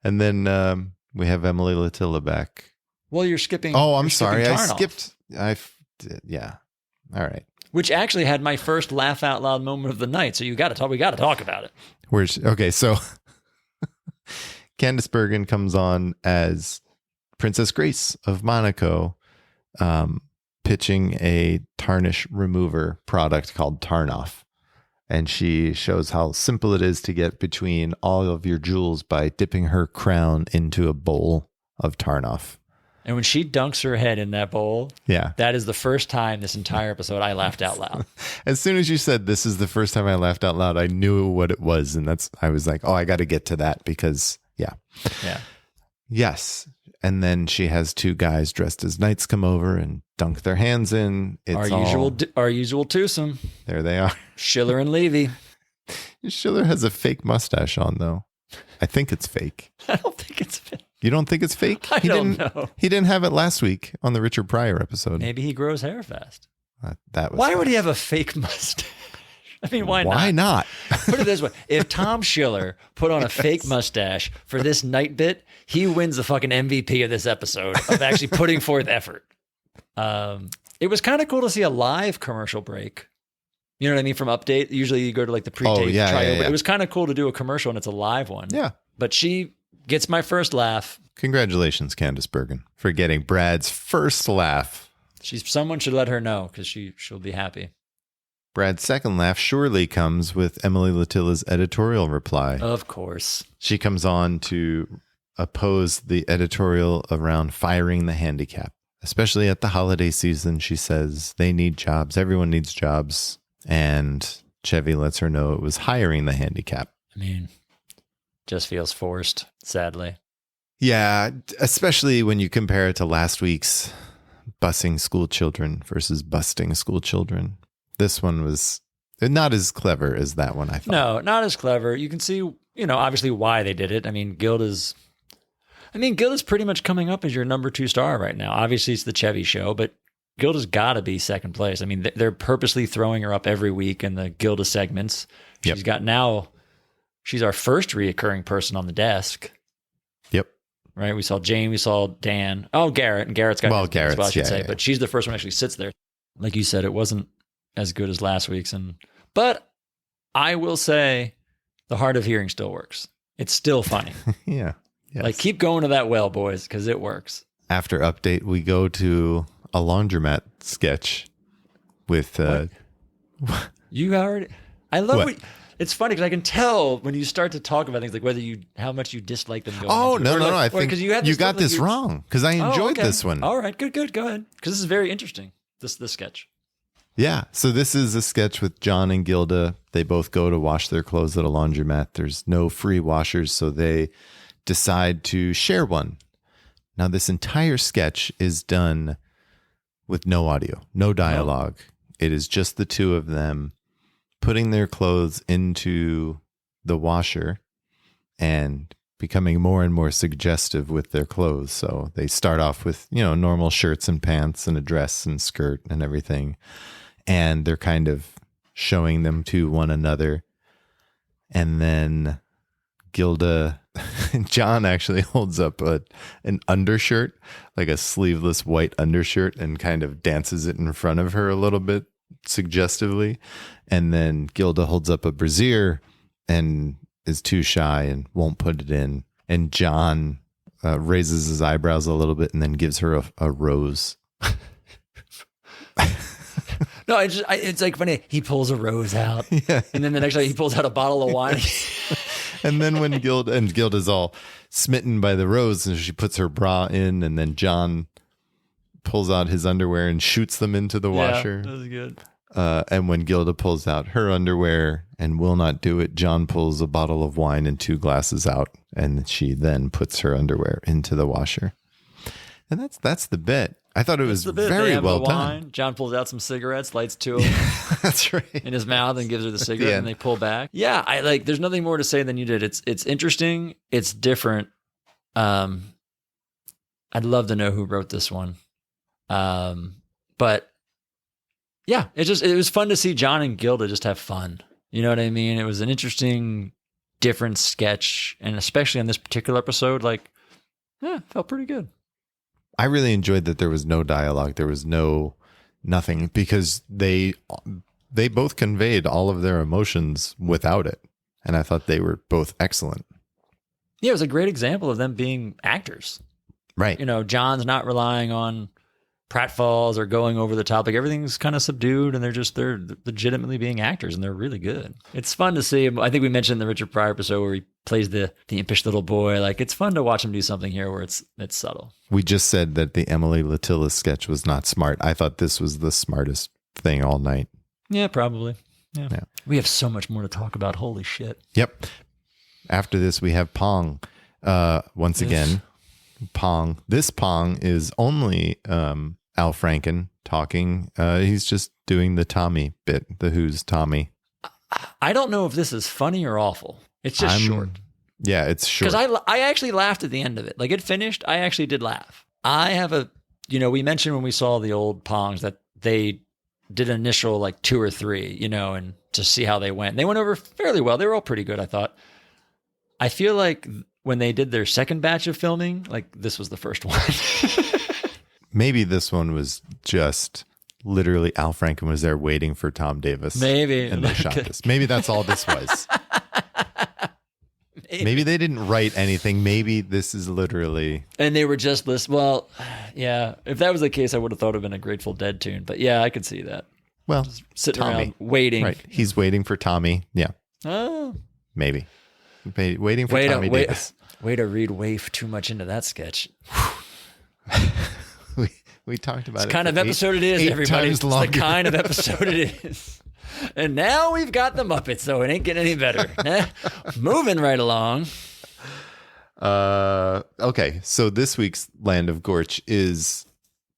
And then we have Emily Latilla back. Well, you're skipping. Oh, I'm you're skipping sorry. I Tarnoff, skipped. Yeah. All right. which actually had my first laugh out loud moment of the night. So we got to talk about it. Okay, so Candice Bergen comes on as Princess Grace of Monaco, pitching a tarnish remover product called Tarnoff. And she shows how simple it is to get between all of your jewels by dipping her crown into a bowl of Tarnoff. And when she dunks her head in that bowl, Yeah. that is the first time this entire episode I laughed out loud. As soon as you said this is the first time I laughed out loud, I knew what it was. And I was like, oh, I got to get to that because, yeah. Yeah. Yes. And then she has two guys dressed as knights come over and dunk their hands in. It's Our usual twosome. There they are. Schiller and Levy. Schiller has a fake mustache on, though. I think it's fake. I don't think it's fake. You don't think it's fake? I don't know. He didn't have it last week on the Richard Pryor episode. Maybe he grows hair fast. That was Why fast. would he have a fake mustache? I mean, why not? Why not? Put it this way. If Tom Schiller put on a fake mustache for this night bit, he wins the fucking MVP of this episode of actually putting forth effort. It was kind of cool to see a live commercial break. You know what I mean? From Update. Usually you go to like the pre-tape trial. Yeah. It was kind of cool to do a commercial and it's a live one. Yeah. But she gets my first laugh. Congratulations, Candice Bergen, for getting Brad's first laugh. Someone should let her know because she'll be happy. Brad's second laugh surely comes with Emily Latilla's editorial reply. Of course. She comes on to oppose the editorial around firing the handicap, especially at the holiday season. She says they need jobs. Everyone needs jobs. And Chevy lets her know it was hiring the handicap. I mean, just feels forced, sadly. Yeah, especially when you compare it to last week's busing school children versus busting school children. This one was not as clever as that one, I thought. No, not as clever. You can see, obviously why they did it. I mean, Gilda's pretty much coming up as your number 2 star right now. Obviously, it's the Chevy show, but Gilda's got to be second place. I mean, they're purposely throwing her up every week in the Gilda segments. Yep. She's our first reoccurring person on the desk. Yep. Right? We saw Jane, we saw Dan. Oh, Garrett. And Garrett's got his name as well, I should say. yeah. But she's the first one who actually sits there. Like you said, it wasn't as good as last week's. But I will say the hard of hearing still works. It's still funny. Yeah. Yes. Like, keep going to that well, boys, because it works. After Update, we go to a laundromat sketch with... You already... I love What? what... It's funny because I can tell when you start to talk about things like how much you dislike them going Oh, into it. no. I Or think 'cause you had this got stuff, like, this wrong because I enjoyed okay. this one. All right, good. Go ahead. Because this is very interesting, this sketch. Yeah. So this is a sketch with John and Gilda. They both go to wash their clothes at a laundromat. There's no free washers, so they decide to share one. Now, this entire sketch is done with no audio, no dialogue. It is just the two of them putting their clothes into the washer and becoming more and more suggestive with their clothes. So they start off with, normal shirts and pants and a dress and skirt and everything. And they're kind of showing them to one another. And then Gilda, John actually holds up an undershirt, like a sleeveless white undershirt, and kind of dances it in front of her a little bit suggestively. And then Gilda holds up a brassiere and is too shy and won't put it in. And John raises his eyebrows a little bit and then gives her a rose. No, it's like funny. He pulls a rose out, Yeah. and then the next night he pulls out a bottle of wine. And then when Gilda's all smitten by the rose, and she puts her bra in, and then John pulls out his underwear and shoots them into the washer. Yeah, that was good. And when Gilda pulls out her underwear and will not do it, John pulls a bottle of wine and 2 glasses out, and she then puts her underwear into the washer. And that's the bit. I thought it was very well done. John pulls out some cigarettes, lights 2 of them That's right. in his mouth, and gives her the cigarette, and they pull back. Yeah, there's nothing more to say than you did. It's interesting. It's different. I'd love to know who wrote this one. But yeah, it was fun to see John and Gilda just have fun. You know what I mean? It was an interesting, different sketch, and especially on this particular episode, felt pretty good. I really enjoyed that there was no dialogue. There was nothing, because they both conveyed all of their emotions without it. And I thought they were both excellent. Yeah, it was a great example of them being actors. Right. John's not relying on pratfalls or going over the top. Like everything's kind of subdued, and they're legitimately being actors, and they're really good. It's fun to see him. I think we mentioned the Richard Pryor episode where he plays the impish little boy. Like it's fun to watch him do something here where it's subtle. We just said that the Emily Latilla sketch was not smart. I thought this was the smartest thing all night. Yeah, probably. Yeah. We have so much more to talk about. Holy shit. Yep. After this, we have Pong. Once again, Pong. This Pong is only Al Franken talking. He's just doing the Tommy bit, the Who's Tommy. I don't know if this is funny or awful. It's just short. Yeah, it's short. Because I actually laughed at the end of it. Like it finished, I actually did laugh. I have we mentioned when we saw the old Pongs that they did an initial like 2 or 3, and to see how they went. They went over fairly well. They were all pretty good, I thought. I feel like when they did their second batch of filming, like this was the first one. Maybe this one was just literally Al Franken was there waiting for Tom Davis. Maybe. And they shot this. Maybe that's all this was. Maybe they didn't write anything. Maybe this is literally. And they were just listening. Well, yeah. If that was the case, I would have thought it been a Grateful Dead tune. But yeah, I could see that. Well, just sitting Tommy. around waiting. Right. He's waiting for Tommy. Yeah. Oh. Maybe. Waiting for Tommy Davis. Way to read way too much into that sketch. We talked about it's kind of episode it is, everybody. It's the kind of episode it is. And now we've got the Muppets, so it ain't getting any better. Moving right along. Okay, so this week's Land of Gorch is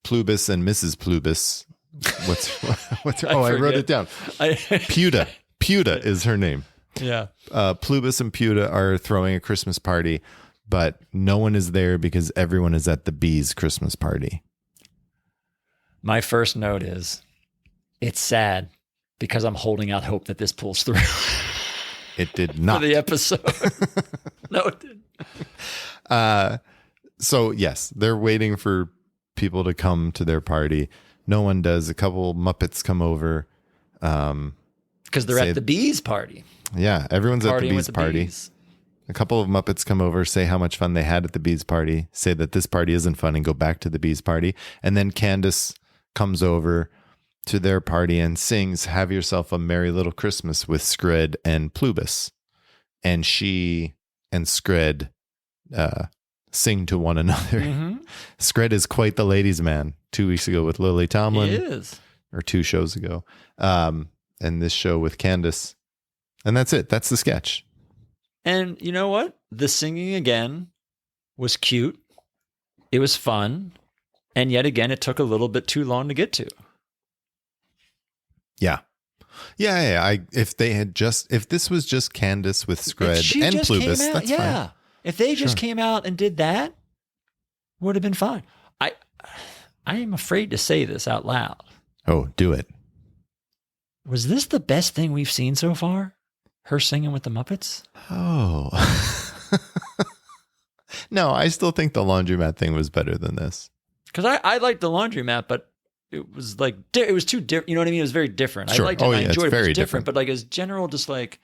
Plubus and Mrs. Plubus. What's her? I wrote it down. Puda. Puda is her name. Yeah. Plubus and Puda are throwing a Christmas party, but no one is there because everyone is at the Bees' Christmas party. My first note is, it's sad because I'm holding out hope that this pulls through. It did not. For the episode. No, it didn't. So yes, they're waiting for people to come to their party. No one does. A couple Muppets come over. Because they're at the Bees' party. Yeah, everyone's at the Partying Bees' with party. Bees. A couple of Muppets come over, say how much fun they had at the Bees' party, say that this party isn't fun, and go back to the Bees' party. And then Candice comes over to their party and sings "Have Yourself a Merry Little Christmas" with Scred and Plubus. And she and Scred sing to one another. Mm-hmm. Scred is quite the ladies' man. 2 weeks ago with Lily Tomlin. He is. Or 2 shows ago. And this show with Candice. And that's it. That's the sketch. And you know what? The singing again was cute. It was fun. And yet again, it took a little bit too long to get to. Yeah. If this was just Candice with Scred and Plubus, that's fine. If they just came out and did that, would have been fine. I am afraid to say this out loud. Oh, do it. Was this the best thing we've seen so far? Her singing with the Muppets? Oh. No, I still think the laundromat thing was better than this. Because I liked the laundromat, but it was like, it was too different. You know what I mean? It was very different. Sure. I liked it. I enjoyed it. It was different. But like as general, just like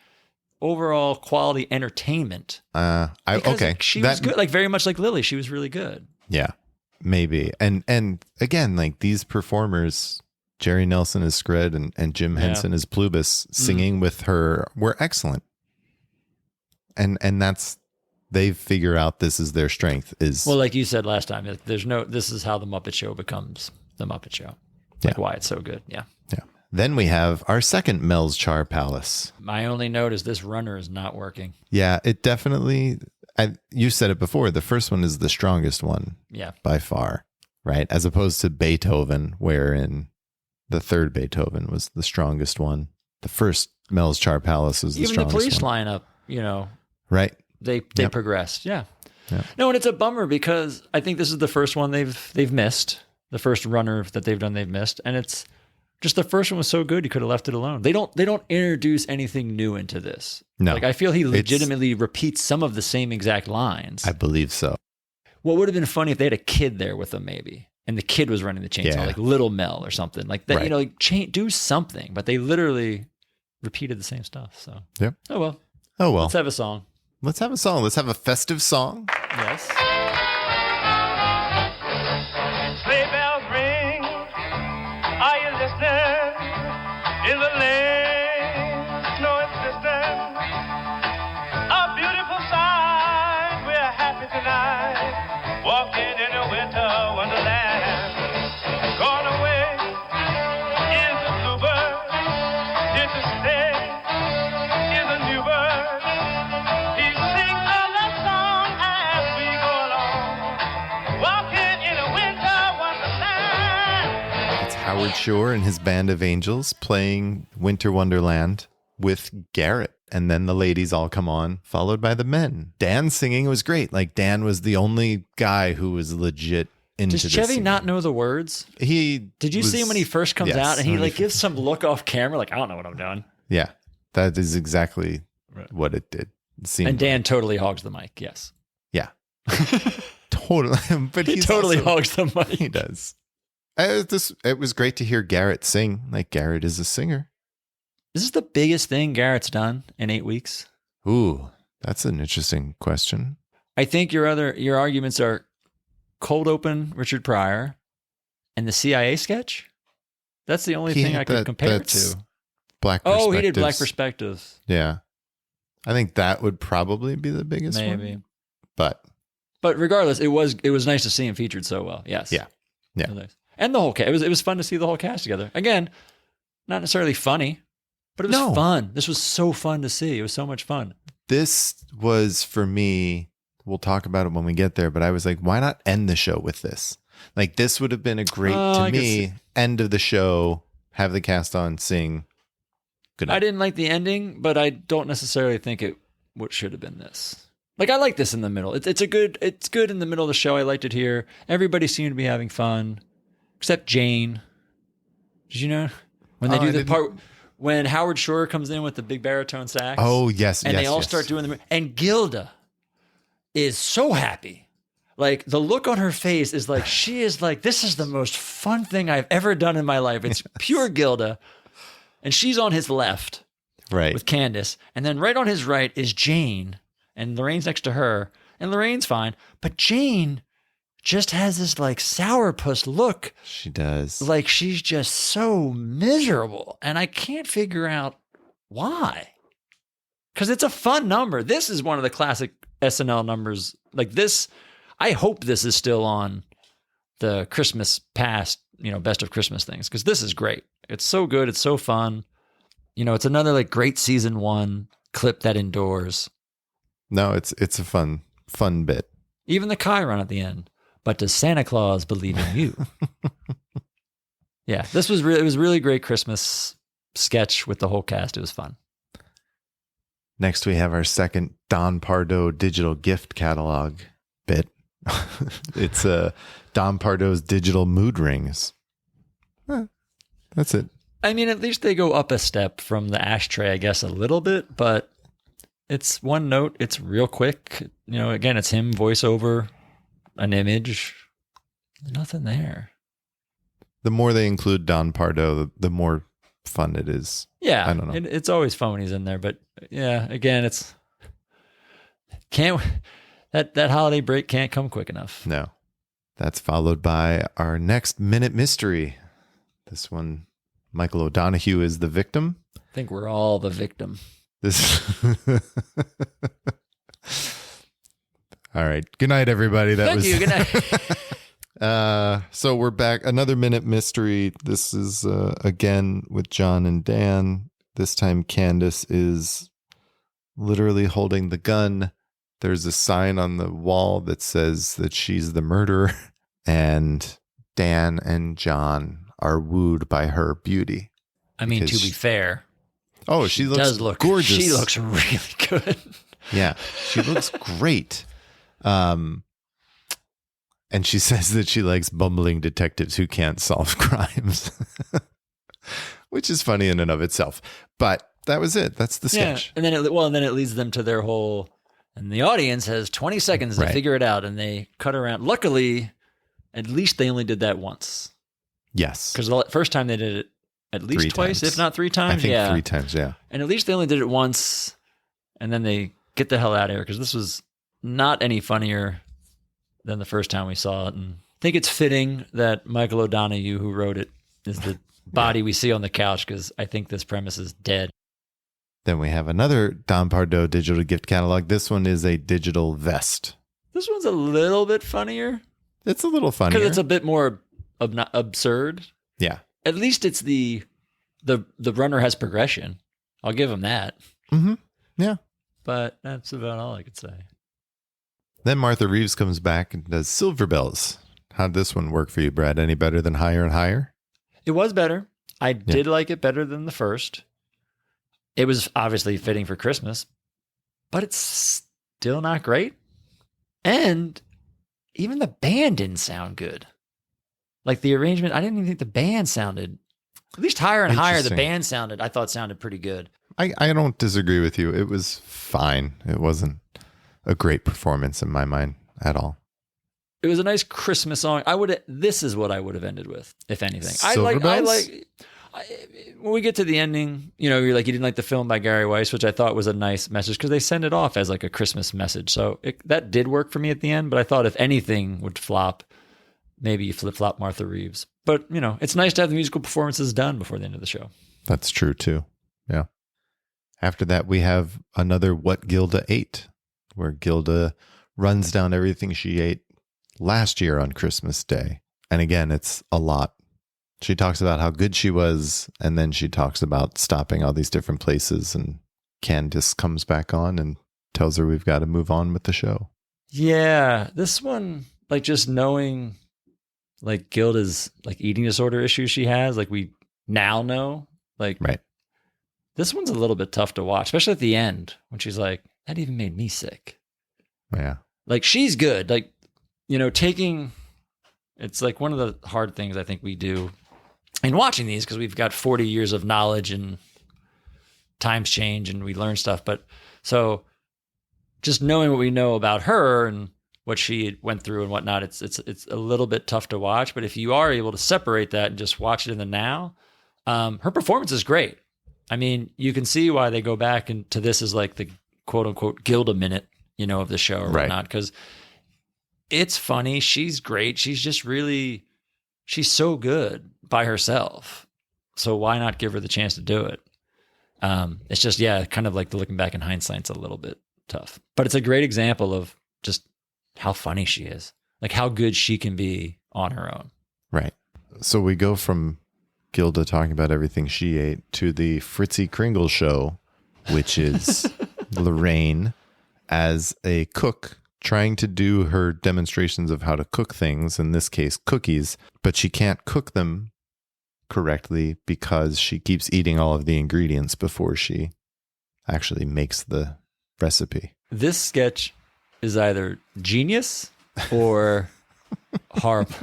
overall quality entertainment. She was good. Like very much like Lily. She was really good. Yeah, maybe. And again, like these performers, Jerry Nelson is Scred and Jim Henson is Plubus, singing with her were excellent. And that's, they figure out this is their strength is. Well, like you said last time, this is how the Muppet Show becomes the Muppet Show. Like why it's so good. Yeah. Yeah. Then we have our second Mel's Char Palace. My only note is this runner is not working. Yeah, it definitely, you said it before, the first one is the strongest one. Yeah. By far, right? As opposed to Beethoven, wherein the third Beethoven was the strongest one. The first Mel's Char Palace was the strongest one. Even the police lineup, right? They progressed. Yeah. No, and it's a bummer because I think this is the first one they've missed. The first runner that they've done, they've missed. And it's just the first one was so good, you could have left it alone. They don't introduce anything new into this. No. Like I feel he legitimately repeats some of the same exact lines. I believe so. What would have been funny if they had a kid there with them maybe. And the kid was running the chainsaw, like Little Mel or something. Like that, right. Do something. But they literally repeated the same stuff. So yep. Oh well. Let's have a song. Let's have a song. Let's have a festive song. Yes. Sleigh bells ring, Wonderland, snow is distant, a beautiful sight. We're happy tonight, walking in a winter wonderland. Gone away is the bluebird, here to stay is a new bird. He sings a love song as we go along, walking in a winter wonderland. It's Howard Shore and his band of angels playing Winter Wonderland with Garrett. And then the ladies all come on, followed by the men. Dan singing was great. Like, Dan was the only guy who was legit into Does this Chevy singing. not know the words? Did you see him when he first comes out and he like gives some look off camera like, I don't know what I'm doing. Yeah, that is exactly what it did. It seemed And Dan totally hogs the mic. Yes. yeah, totally. But He he's totally also- hogs the mic. He does. It was great to hear Garrett sing. Like, Garrett is a singer. This is the biggest thing Garrett's done in 8 weeks. Ooh, that's an interesting question. I think your arguments are cold open Richard Pryor and the CIA sketch. That's the only thing I could compare it that's to. Black Oh, he did Black Perspectives. Perspectives. Yeah. I think that would probably be the biggest Maybe. one. But regardless, it was nice to see him featured so well. Yes. Yeah. Yeah. It was nice. And the whole cast. It was fun to see the whole cast together. Again, not necessarily funny, but it was fun. This was so fun to see. It was so much fun. this was for me, we'll talk about it when we get there, but I was like, why not end the show with this? Like, this would have been a great, to me, end of the show, have the cast on, sing. Good night. I didn't like the ending, but I don't necessarily think it what should have been this. Like, I like this in the middle. It's good in the middle of the show. I liked it here. Everybody seemed to be having fun, except Jane. Did you know when they do the part when Howard Shore comes in with the big baritone sax? Oh yes, and yes, they all yes. start doing the and Gilda is so happy. Like, the look on her face is like, she is like, this is the most fun thing I've ever done in my life. It's pure Gilda. And she's on his left, right, with Candice. And then right on his right is Jane. And Lorraine's next to her. And Lorraine's fine. But Jane just has this like sourpuss look. She does. Like, she's just so miserable. And I can't figure out why. Because it's a fun number. This is one of the classic SNL numbers. Like this, I hope this is still on the Christmas past, best of Christmas things. Because this is great. It's so good. It's so fun. It's another like great season 1 clip that endures. No, it's a fun bit. Even the Chiron at the end. But does Santa Claus believe in you? Yeah, it was really great Christmas sketch with the whole cast. It was fun. Next, we have our second Don Pardo digital gift catalog bit. It's Don Pardo's digital mood rings. That's it. I mean, at least they go up a step from the ashtray, I guess, a little bit, but it's one note. It's real quick. Again, it's him voice over an image. Nothing there. The more they include Don Pardo, the more fun it is. Yeah. I don't know. It's always fun when he's in there, but yeah, again, that holiday break can't come quick enough. No. That's followed by our next minute mystery. This one, Michael O'Donoghue is the victim. I think we're all the victim. All right. Good night, everybody. Thank you. Good night. So we're back. Another minute mystery. This is again with John and Dan. This time Candice is literally holding the gun. There's a sign on the wall that says that she's the murderer. And Dan and John are wooed by her beauty. I mean, to be fair. Oh, she looks gorgeous. She looks really good. Yeah, she looks great. And she says that she likes bumbling detectives who can't solve crimes, which is funny in and of itself. But that was it. That's the sketch. Yeah. And then it leads them to their whole, and the audience has 20 seconds to figure it out, and they cut around. Luckily, at least they only did that once. Yes. Because the first time they did it at least twice, if not 3 times. I think 3 times, yeah. And at least they only did it once, and then they get the hell out of here, because this was not any funnier than the first time we saw it. And I think it's fitting that Michael O'Donoghue, who wrote it, is the body we see on the couch because I think this premise is dead. Then we have another Don Pardo digital gift catalog. This one is a digital vest. This one's a little bit funnier. It's a little funnier. Because it's a bit more absurd. Yeah. At least it's the runner has progression. I'll give him that. Mm-hmm. Yeah. But that's about all I could say. Then Martha Reeves comes back and does Silver Bells. How'd this one work for you, Brad? Any better than Higher and Higher? It was better. I did like it better than the first. It was obviously fitting for Christmas, but it's still not great. And even the band didn't sound good. Like the arrangement, I didn't even think the band sounded, at least Higher and Higher, the band I thought sounded pretty good. I don't disagree with you. It was fine. It wasn't a great performance in my mind at all. It was a nice Christmas song. This is what I would have ended with, if anything. When we get to the ending, you're like, you didn't like the film by Gary Weiss, which I thought was a nice message because they send it off as like a Christmas message. So that did work for me at the end. But I thought if anything would flop, maybe you flip-flop Martha Reeves. But, it's nice to have the musical performances done before the end of the show. That's true, too. Yeah. After that, we have another What Gilda Ate, where Gilda runs down everything she ate last year on Christmas Day. And again, it's a lot. She talks about how good she was, and then she talks about stopping all these different places, and Candice comes back on and tells her we've got to move on with the show. Yeah, this one, like just knowing like Gilda's like eating disorder issues she has, like we now know, like right. This one's a little bit tough to watch, especially at the end when she's like, that even made me sick. Yeah. Like she's good. Like, it's like one of the hard things I think we do in watching these because we've got 40 years of knowledge and times change and we learn stuff. But so just knowing what we know about her and what she went through and whatnot, it's a little bit tough to watch. But if you are able to separate that and just watch it in the now, her performance is great. I mean, you can see why they go back into this as like the quote unquote Gilda minute, of the show or whatnot, because it's funny. She's great. She's so good by herself. So why not give her the chance to do it? It's just, kind of like looking back in hindsight, it's a little bit tough, but it's a great example of just how funny she is, like how good she can be on her own. Right. So we go from Gilda talking about everything she ate to the Fritzy Kringle show, which is Lorraine as a cook trying to do her demonstrations of how to cook things, in this case, cookies, but she can't cook them correctly because she keeps eating all of the ingredients before she actually makes the recipe. This sketch is either genius or horrible.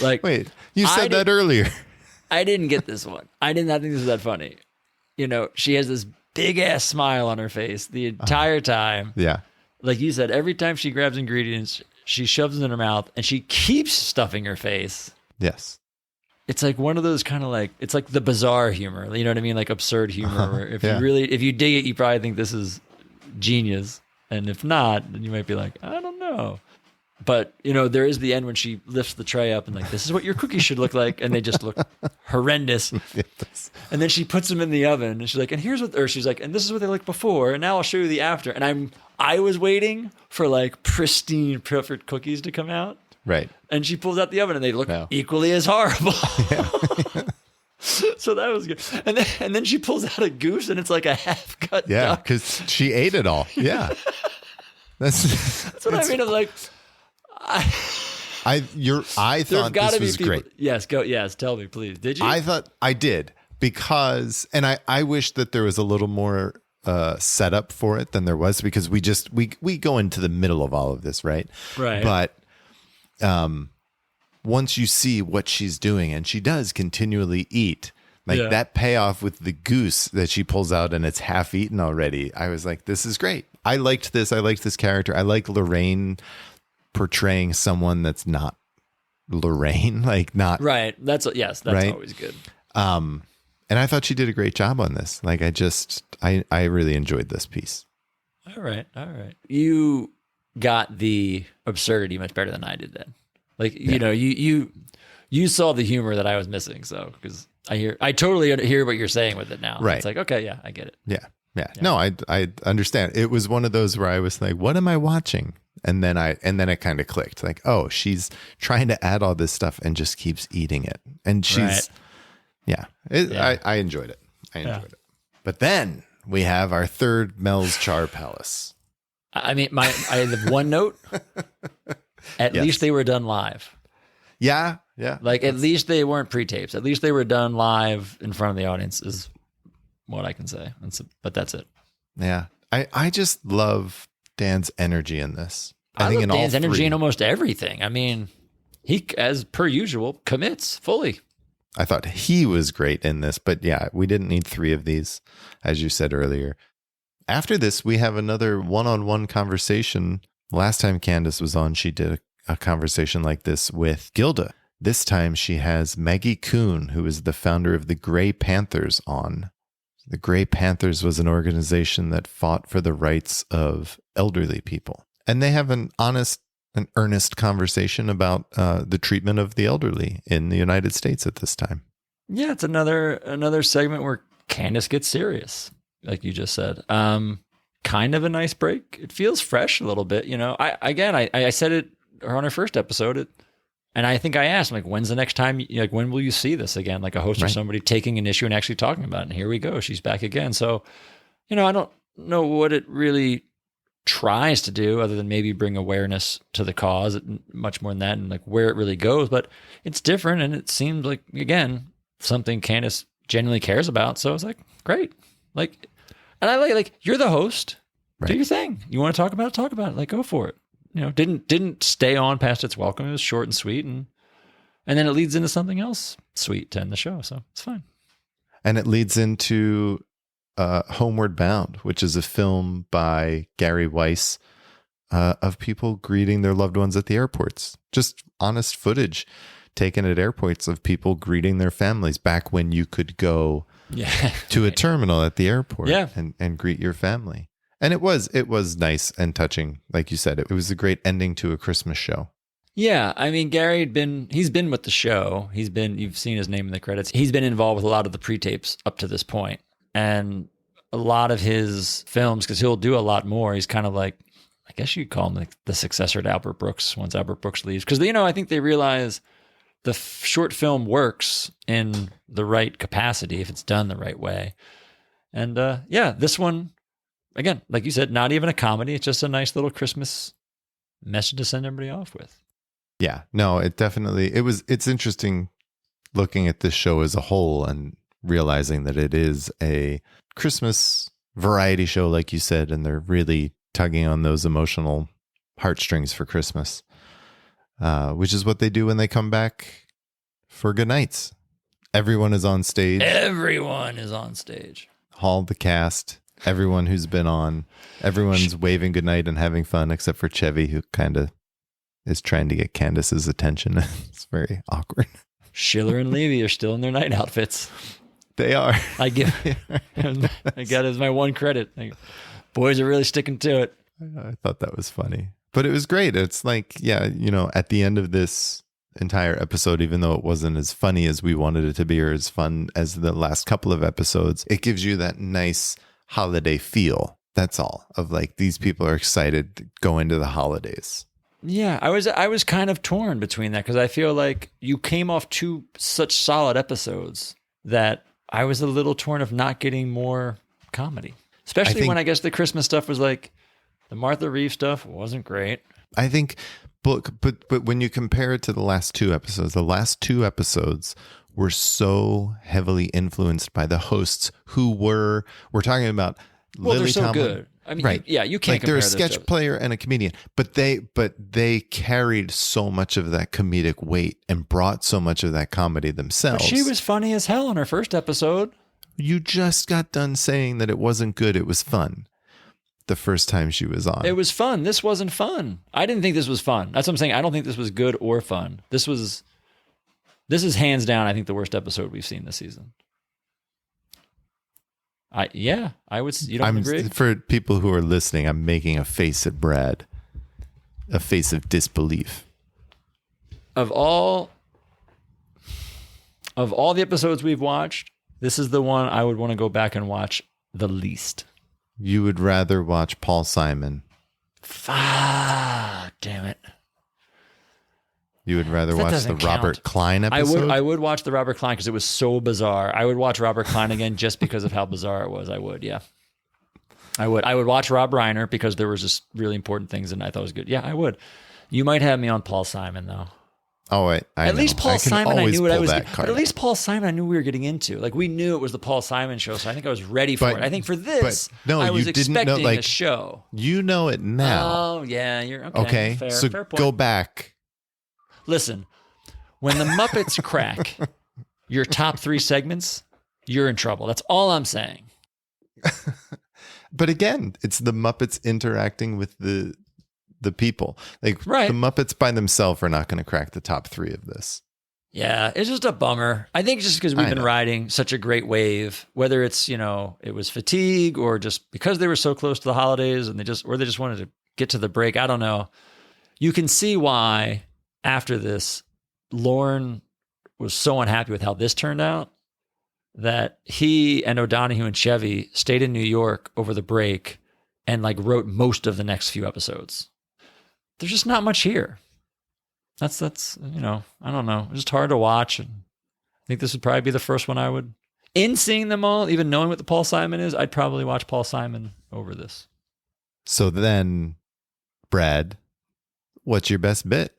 Like, wait, you said that earlier. I didn't get this one. I did not think this was that funny. She has this big ass smile on her face the entire time. Yeah. Like you said, every time she grabs ingredients, she shoves them in her mouth and she keeps stuffing her face. Yes. It's like one of those kind of like, it's like the bizarre humor. You know what I mean? Like absurd humor. Where if you dig it, you probably think this is genius. And if not, then you might be like, I don't know. But, there is the end when she lifts the tray up and like, this is what your cookies should look like. And they just look horrendous. Yes. And then she puts them in the oven and she's like, and she's like, and this is what they looked before. And now I'll show you the after. And I was waiting for like pristine, perfect cookies to come out. Right. And she pulls out the oven and they look equally as horrible. Yeah. So that was good. And then she pulls out a goose and it's like a half cut duck. Yeah, because she ate it all. Yeah. That's what I mean. I'm like, I thought this was great. Yes, go. Yes, tell me, please. Did you? I thought I did because, and I wish that there was a little more setup for it than there was, because we go into the middle of all of this, right? Right. But once you see what she's doing, and she does continually eat, like that payoff with the goose that she pulls out and it's half eaten already, I was like, this is great. I liked this. I liked this character. I like Lorraine portraying someone that's not Lorraine, like not right. That's right? Always good. And I thought she did a great job on this. Like I really enjoyed this piece. All right. You got the absurdity much better than I did then. Like, you saw the humor that I was missing. So, because I totally hear what you're saying with it now. Right. It's like, okay, yeah, I get it. Yeah. No, I understand. It was one of those where I was like, what am I watching? And then it kind of clicked, like, oh, she's trying to add all this stuff and just keeps eating it. And she's, I enjoyed it. But then we have our third Mel's Char Palace. I mean, I have one note. At least they were done live. Yeah. Like, at least they weren't pre-tapes. At least they were done live in front of the audience is what I can say. But that's it. Yeah. I just love Dan's energy in this. I think love in Dan's all energy three. in almost everything. I mean, he, as per usual, commits fully. I thought he was great in this, but yeah, we didn't need 3 of these, as you said earlier. After this, we have another one-on-one conversation. Last time Candice was on, she did a conversation like this with Gilda. This time she has Maggie Kuhn, who is the founder of the Gray Panthers, on. The Gray Panthers was an organization that fought for the rights of elderly people. And they have an honest and earnest conversation about the treatment of the elderly in the United States at this time. Yeah, it's another segment where Candice gets serious, like you just said. Kind of a nice break. It feels fresh a little bit, you know. I said it on our first episode, and I think I asked, like, when's the next time, like, when will you see this again? Like a host or somebody taking an issue and actually talking about it. And here we go. She's back again. So, you know, I don't know what it really tries to do other than maybe bring awareness to the cause, much more than that, and like where it really goes. But it's different, and it seems like, again, something Candice genuinely cares about. So it's like, great. Like, and I like you're the host. Right. Do your thing. You want to talk about it? Talk about it. Like, go for it. You know, didn't stay on past its welcome. It was short and sweet, and then it leads into something else sweet to end the show. So it's fine. And it leads into Homeward Bound, which is a film by Gary Weiss of people greeting their loved ones at the airports. Just honest footage taken at airports of people greeting their families back when you could go to a terminal at the airport and greet your family. And it was nice and touching. Like you said, it was a great ending to a Christmas show. Yeah. I mean, Gary he's been with the show. You've seen his name in the credits. He's been involved with a lot of the pre-tapes up to this point. And a lot of his films, because he'll do a lot more. He's kind of like, I guess you'd call him like the successor to Albert Brooks once Albert Brooks leaves. Because, you know, I think they realize the short film works in the right capacity if it's done the right way. And this one, again, like you said, not even a comedy. It's just a nice little Christmas message to send everybody off with. Yeah, no, it's interesting looking at this show as a whole and realizing that it is a Christmas variety show, like you said, and they're really tugging on those emotional heartstrings for Christmas, which is what they do when they come back for Good Nights. Everyone is on stage. All the cast. Everyone who's been on, everyone's waving goodnight and having fun, except for Chevy, who kind of is trying to get Candice's attention. It's very awkward. Schiller and Levy are still in their night outfits. They are. I got it as my one credit. Like, boys are really sticking to it. I thought that was funny, but it was great. It's like, yeah, you know, at the end of this entire episode, even though it wasn't as funny as we wanted it to be or as fun as the last couple of episodes, it gives you that nice holiday feel. That's all, of like, these people are excited to go into the holidays. Yeah, I was kind of torn between that, because I feel like you came off 2 such solid episodes that I was a little torn of not getting more comedy, especially when I guess the Christmas stuff was like, the Martha Reeves stuff wasn't great. I think, but when you compare it to the last 2 episodes were so heavily influenced by the hosts who we're talking about. Well, Lily they're so Tomlin, good. I mean, right? You can't like compare they're a those sketch two. player and a comedian, but they carried so much of that comedic weight and brought so much of that comedy themselves. But she was funny as hell in her first episode. You just got done saying that it wasn't good. It was fun. The first time she was on, it was fun. This wasn't fun. I didn't think this was fun. That's what I'm saying. I don't think this was good or fun. This is hands down, I think, the worst episode we've seen this season. I would. You don't agree? For people who are listening, I'm making a face at Brad, a face of disbelief. Of all, Of all the episodes we've watched, this is the one I would want to go back and watch the least. You would rather watch Paul Simon. Damn it. You would rather That watch the doesn't count. Robert Klein episode? I would watch the Robert Klein because it was so bizarre. I would watch Robert Klein again just because of how bizarre it was. I would, yeah. I would watch Rob Reiner because there was just really important things and I thought it was good. Yeah, I would. You might have me on Paul Simon though. Oh, wait. At least Paul Simon, I knew what I was. But But at least Paul Simon, I knew we were getting into. Like we knew it was the Paul Simon show, so I think I was ready for it. I think for this, no, I was you didn't know, expecting like, a show. You know it now. Oh yeah, you're okay. Okay, Fair, so fair point. go back. Listen, when the Muppets crack your top 3 segments, you're in trouble. That's all I'm saying. But again, it's the Muppets interacting with the people. Like Right. the Muppets by themselves are not going to crack the top 3 of this. Yeah, it's just a bummer. I think just because we've been riding such a great wave, whether it's, it was fatigue or just because they were so close to the holidays and they just wanted to get to the break. I don't know. You can see why after this, Lorne was so unhappy with how this turned out that he and O'Donoghue and Chevy stayed in New York over the break and like wrote most of the next few episodes. There's just not much here. That's I don't know. It's just hard to watch. And I think this would probably be the first one I would, in seeing them all, even knowing what the Paul Simon is, I'd probably watch Paul Simon over this. So then, Brad, what's your best bit?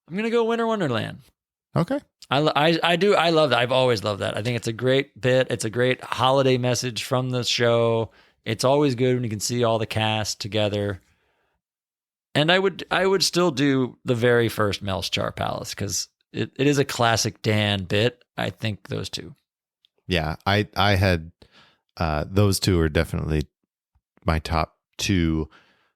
I'm going to go Winter Wonderland. Okay. I love that. I've always loved that. I think it's a great bit. It's a great holiday message from the show. It's always good when you can see all the cast together. And I would still do the very first Mel's Char Palace because it is a classic Dan bit. I think those two. Yeah, I had those two are definitely my top 2.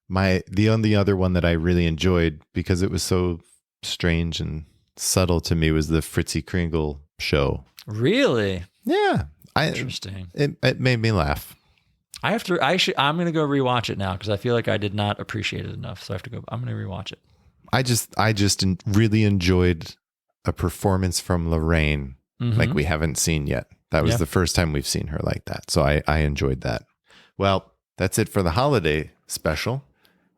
The only other one that I really enjoyed because it was so strange and subtle to me was the Fritzy Kringle show. Really? Yeah. Interesting. It made me laugh. I'm going to go rewatch it now because I feel like I did not appreciate it enough. So I'm going to rewatch it. I just really enjoyed a performance from Lorraine like we haven't seen yet. That was the first time we've seen her like that. So I enjoyed that. Well, that's it for the holiday special.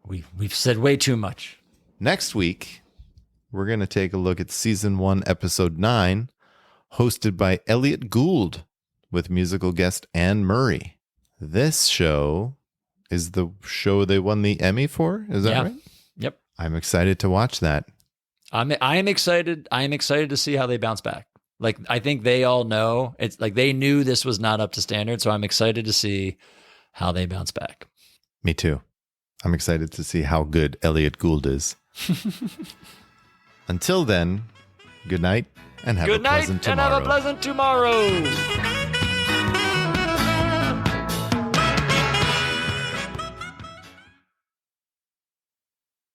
We've said way too much. Next week, we're going to take a look at season 1, episode 9, hosted by Elliot Gould with musical guest Anne Murray. This show is the show they won the Emmy for. Is that right? Yep. I'm excited to watch that. I am excited. I am excited to see how they bounce back. Like, I think they all know it's like they knew this was not up to standard. So I'm excited to see how they bounce back. Me too. I'm excited to see how good Elliot Gould is. Until then, good night and have a pleasant tomorrow. Good night and have a pleasant tomorrow.